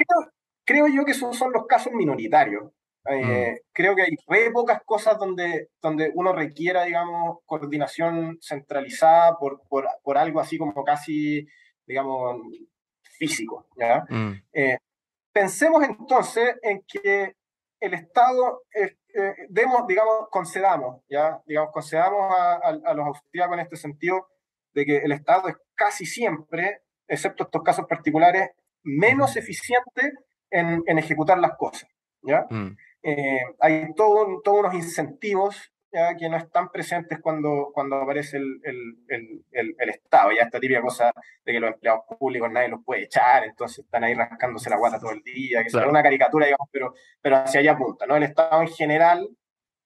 creo yo que esos son los casos minoritarios. Mm, Creo que hay re pocas cosas donde uno requiera, digamos, coordinación centralizada por algo así como casi, digamos, físico, ¿ya? mm, Eh, Pensemos entonces en que el Estado, digamos, concedamos, ¿ya? Digamos, concedamos a los austríacos en este sentido de que el Estado es casi siempre, excepto estos casos particulares, ujú, menos eficiente en ejecutar las cosas, ¿ya? mm, Hay todos unos incentivos, ¿ya? Que no están presentes cuando aparece el Estado, ya esta típica cosa de que los empleados públicos nadie los puede echar, entonces están ahí rascándose la guata todo el día, que sea claro. una caricatura, digamos, pero hacia allá apunta, ¿no? El Estado en general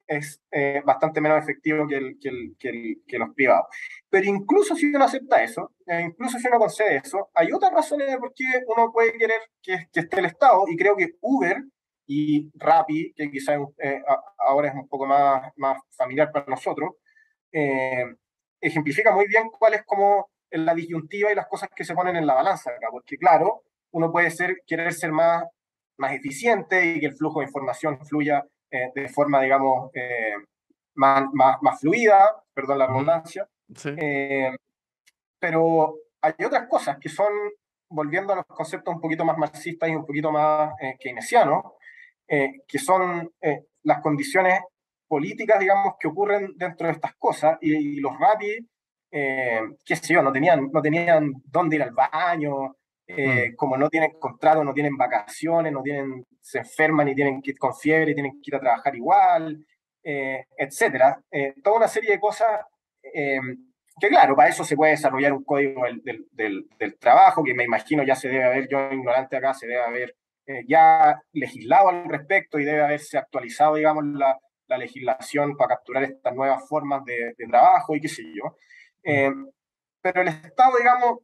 es bastante menos efectivo que los privados. Pero incluso si uno acepta eso, incluso si uno concede eso, hay otras razones de por qué uno puede querer que esté el Estado, y creo que Uber y Rappi, que quizás ahora es un poco más familiar para nosotros, eh, ejemplifica muy bien cuál es como la disyuntiva y las cosas que se ponen en la balanza acá, porque claro, uno puede querer ser más eficiente y que el flujo de información fluya de forma, digamos, más fluida, perdón la Ujú, redundancia, sí. eh, pero hay otras cosas que son, volviendo a los conceptos un poquito más marxistas y un poquito más keynesianos, que son las condiciones políticas, digamos, que ocurren dentro de estas cosas, y los rapis, qué sé yo, no tenían dónde ir al baño, Mm, como no tienen contrato, no tienen vacaciones, se enferman y tienen que ir con fiebre y tienen que ir a trabajar igual, etcétera. Toda una serie de cosas que claro, para eso se puede desarrollar un código del trabajo, que me imagino ya se debe haber, yo ignorante acá, se debe haber ya legislado al respecto y debe haberse actualizado, digamos, la legislación para capturar estas nuevas formas de trabajo y qué sé yo. mm, Eh, pero el Estado, digamos,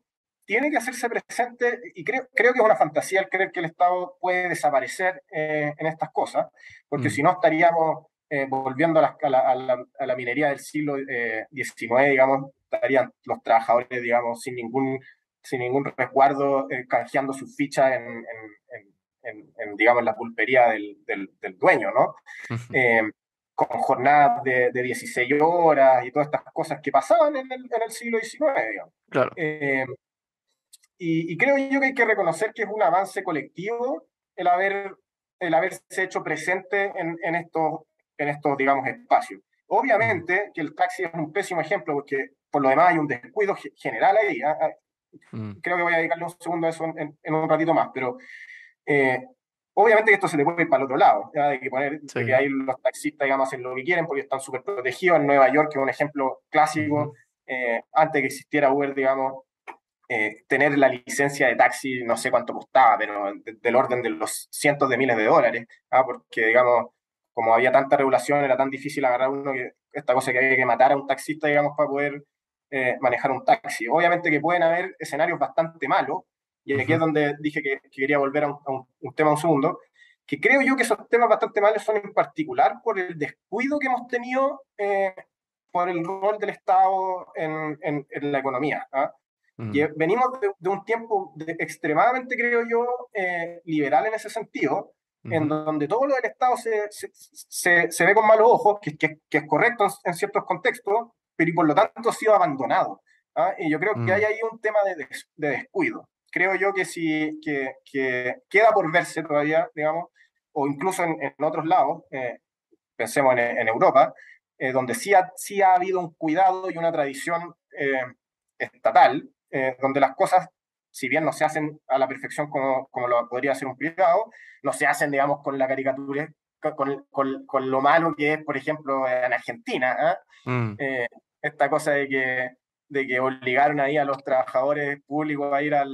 tiene que hacerse presente, y creo que es una fantasía el creer que el Estado puede desaparecer en estas cosas, porque mm, si no estaríamos volviendo a la minería del siglo XIX, digamos, estarían los trabajadores, digamos, sin ningún resguardo, canjeando sus fichas digamos, la pulpería del dueño, ¿no? ujú, Eh, con jornadas de 16 horas y todas estas cosas que pasaban en el siglo XIX, digamos. claro. Eh, y creo yo que hay que reconocer que es un avance colectivo el haber, el haberse hecho presente en estos, digamos, espacios. Mm, Obviamente que el taxi es un pésimo ejemplo porque por lo demás hay un descuido general ahí. mm, Creo que voy a dedicarle un segundo a eso en un ratito más, pero eh, obviamente que esto se le puede ir para el otro lado, ¿ya? De que sí. ahí los taxistas, digamos, hacen lo que quieren porque están súper protegidos. En Nueva York, que es un ejemplo clásico, Ujú, antes de que existiera Uber, digamos, tener la licencia de taxi, no sé cuánto costaba, pero del orden de los cientos de miles de dólares, porque, digamos, como había tanta regulación, era tan difícil agarrar uno que esta cosa que había que matar a un taxista, digamos, para poder manejar un taxi. Obviamente que pueden haber escenarios bastante malos, y aquí es ujú, donde dije que quería volver a un tema un segundo, que creo yo que esos temas bastante malos son en particular por el descuido que hemos tenido por el rol del Estado en la economía. Venimos de un tiempo extremadamente, creo yo, liberal en ese sentido, en Ujú, donde todo lo del Estado se ve con malos ojos, que es correcto en ciertos contextos, pero y por lo tanto ha sido abandonado. ¿Ah? Y yo creo que hay mm, ahí un tema de descuido. Creo yo que, sí, que queda por verse todavía, digamos, o incluso en otros lados, pensemos en Europa, donde sí ha habido un cuidado y una tradición estatal, donde las cosas, si bien no se hacen a la perfección como lo podría hacer un privado, no se hacen, digamos, con la caricatura, con lo malo que es, por ejemplo, en Argentina. mm. ¿Eh? Esta cosa de que obligaron ahí a los trabajadores públicos a ir a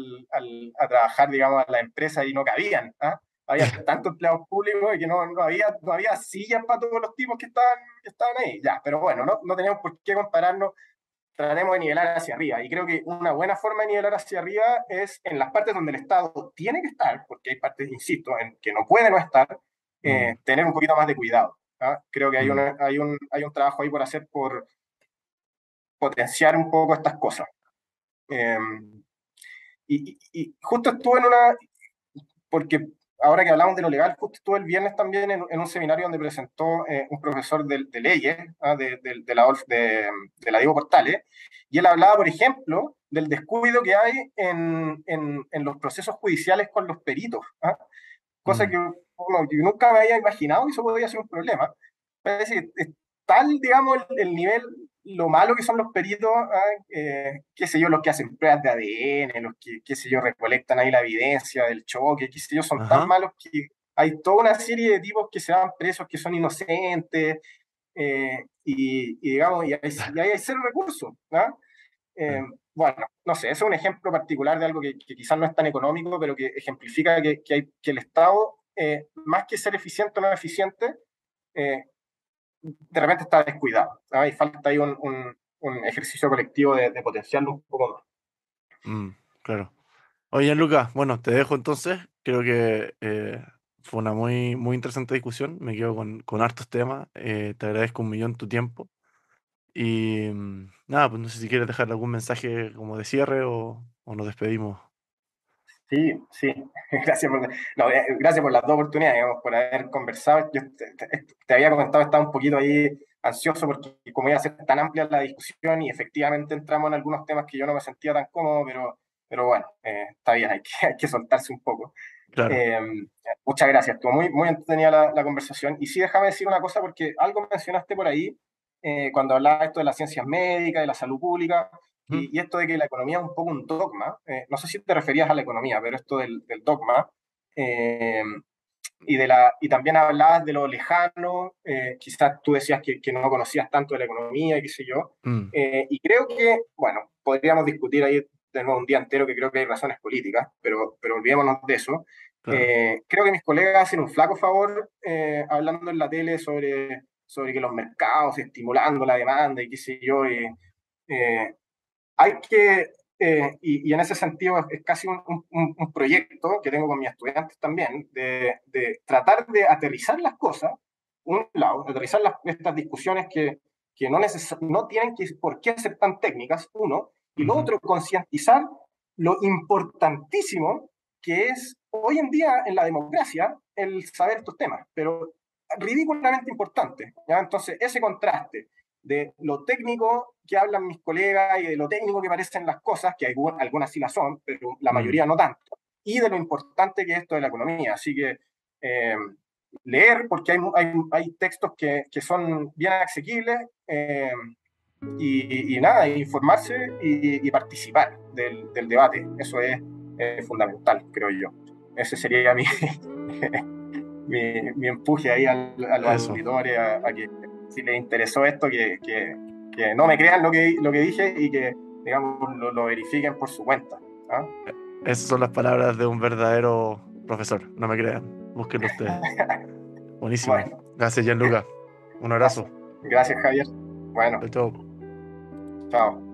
trabajar, digamos, a la empresa y no cabían. ¿Ah? Había tantos empleados públicos y que no había sillas para todos los tipos que estaban ahí. Ya, pero bueno, no tenemos por qué compararnos, tratemos de nivelar hacia arriba. Y creo que una buena forma de nivelar hacia arriba es en las partes donde el Estado tiene que estar, porque hay partes, insisto, en que no puede no estar, Mm, tener un poquito más de cuidado. ¿Ah? Creo que mm. hay un trabajo ahí por hacer por potenciar un poco estas cosas. Eh, y justo estuve en una, porque ahora que hablamos de lo legal, justo estuve el viernes también en un seminario donde presentó un profesor de leyes, de la Diego Portales, y él hablaba, por ejemplo, del descuido que hay en los procesos judiciales con los peritos, ¿ah? Cosa Mm. que bueno, yo nunca me había imaginado que eso podría ser un problema. Parece que es tal, digamos, el nivel, lo malo que son los peritos, qué sé yo, los que hacen pruebas de ADN, los que, qué sé yo, recolectan ahí la evidencia del choque, qué sé yo, son tan Ajá. malos que hay toda una serie de tipos que se van presos que son inocentes, digamos, y ahí hay cero recursos, ¿no? Eh, bueno, no sé, eso es un ejemplo particular de algo que quizás no es tan económico, pero que ejemplifica que el Estado, más que ser eficiente o no eficiente, eh, de repente está descuidado. ¿Ah? Y falta ahí un ejercicio colectivo de potenciarlo un poco más. Mm, claro. Oye, Lucas, bueno, te dejo entonces. Creo que fue una muy interesante discusión. Me quedo con hartos temas. Te agradezco un millón tu tiempo. Y nada, pues no sé si quieres dejar algún mensaje como de cierre o nos despedimos. Sí, sí, gracias por, no, gracias por las dos oportunidades, digamos, por haber conversado. Yo te había comentado, estaba un poquito ahí ansioso porque como iba a ser tan amplia la discusión y efectivamente entramos en algunos temas que yo no me sentía tan cómodo, pero bueno, está bien, hay que soltarse un poco. Claro. Eh, Muchas gracias, estuvo muy entretenida la conversación. Y sí, déjame decir una cosa, porque algo mencionaste por ahí, cuando hablabas esto de las ciencias médicas, de la salud pública, Ujú, y esto de que la economía es un poco un dogma. No sé si te referías a la economía, pero esto del dogma, eh, y también hablabas de lo lejano, quizás tú decías que no conocías tanto de la economía y qué sé yo, mm, y creo que, bueno, podríamos discutir ahí de nuevo un día entero, que creo que hay razones políticas, pero olvidémonos de eso. claro. Creo que mis colegas hacen un flaco favor hablando en la tele sobre que los mercados estimulando la demanda y qué sé yo, eh, hay que, y en ese sentido es casi un proyecto que tengo con mis estudiantes también, de tratar de aterrizar las cosas, un lado, aterrizar estas discusiones que no tienen por qué ser tan técnicas, uno, y lo Ujú, otro, concientizar lo importantísimo que es hoy en día en la democracia el saber estos temas, pero ridículamente importante. ¿Ya? Entonces, ese contraste de lo técnico que hablan mis colegas y de lo técnico que parecen las cosas, que algunas sí las son, pero la mm. mayoría no tanto, y de lo importante que es esto de la economía. Así que eh, leer, porque hay textos que son bien asequibles, y nada, informarse y participar del debate. Eso es fundamental, creo yo. Ese sería mi empuje ahí a los Eso. auditores a que si les interesó esto, que no me crean lo que dije y que, digamos, lo verifiquen por su cuenta. ¿Ah? Esas son las palabras de un verdadero profesor. No me crean. Búsquenlo ustedes. Buenísimo. Bueno, Gracias, Gianluca. Un abrazo. gracias, gracias Javier. Bueno, Chao, chao. chao.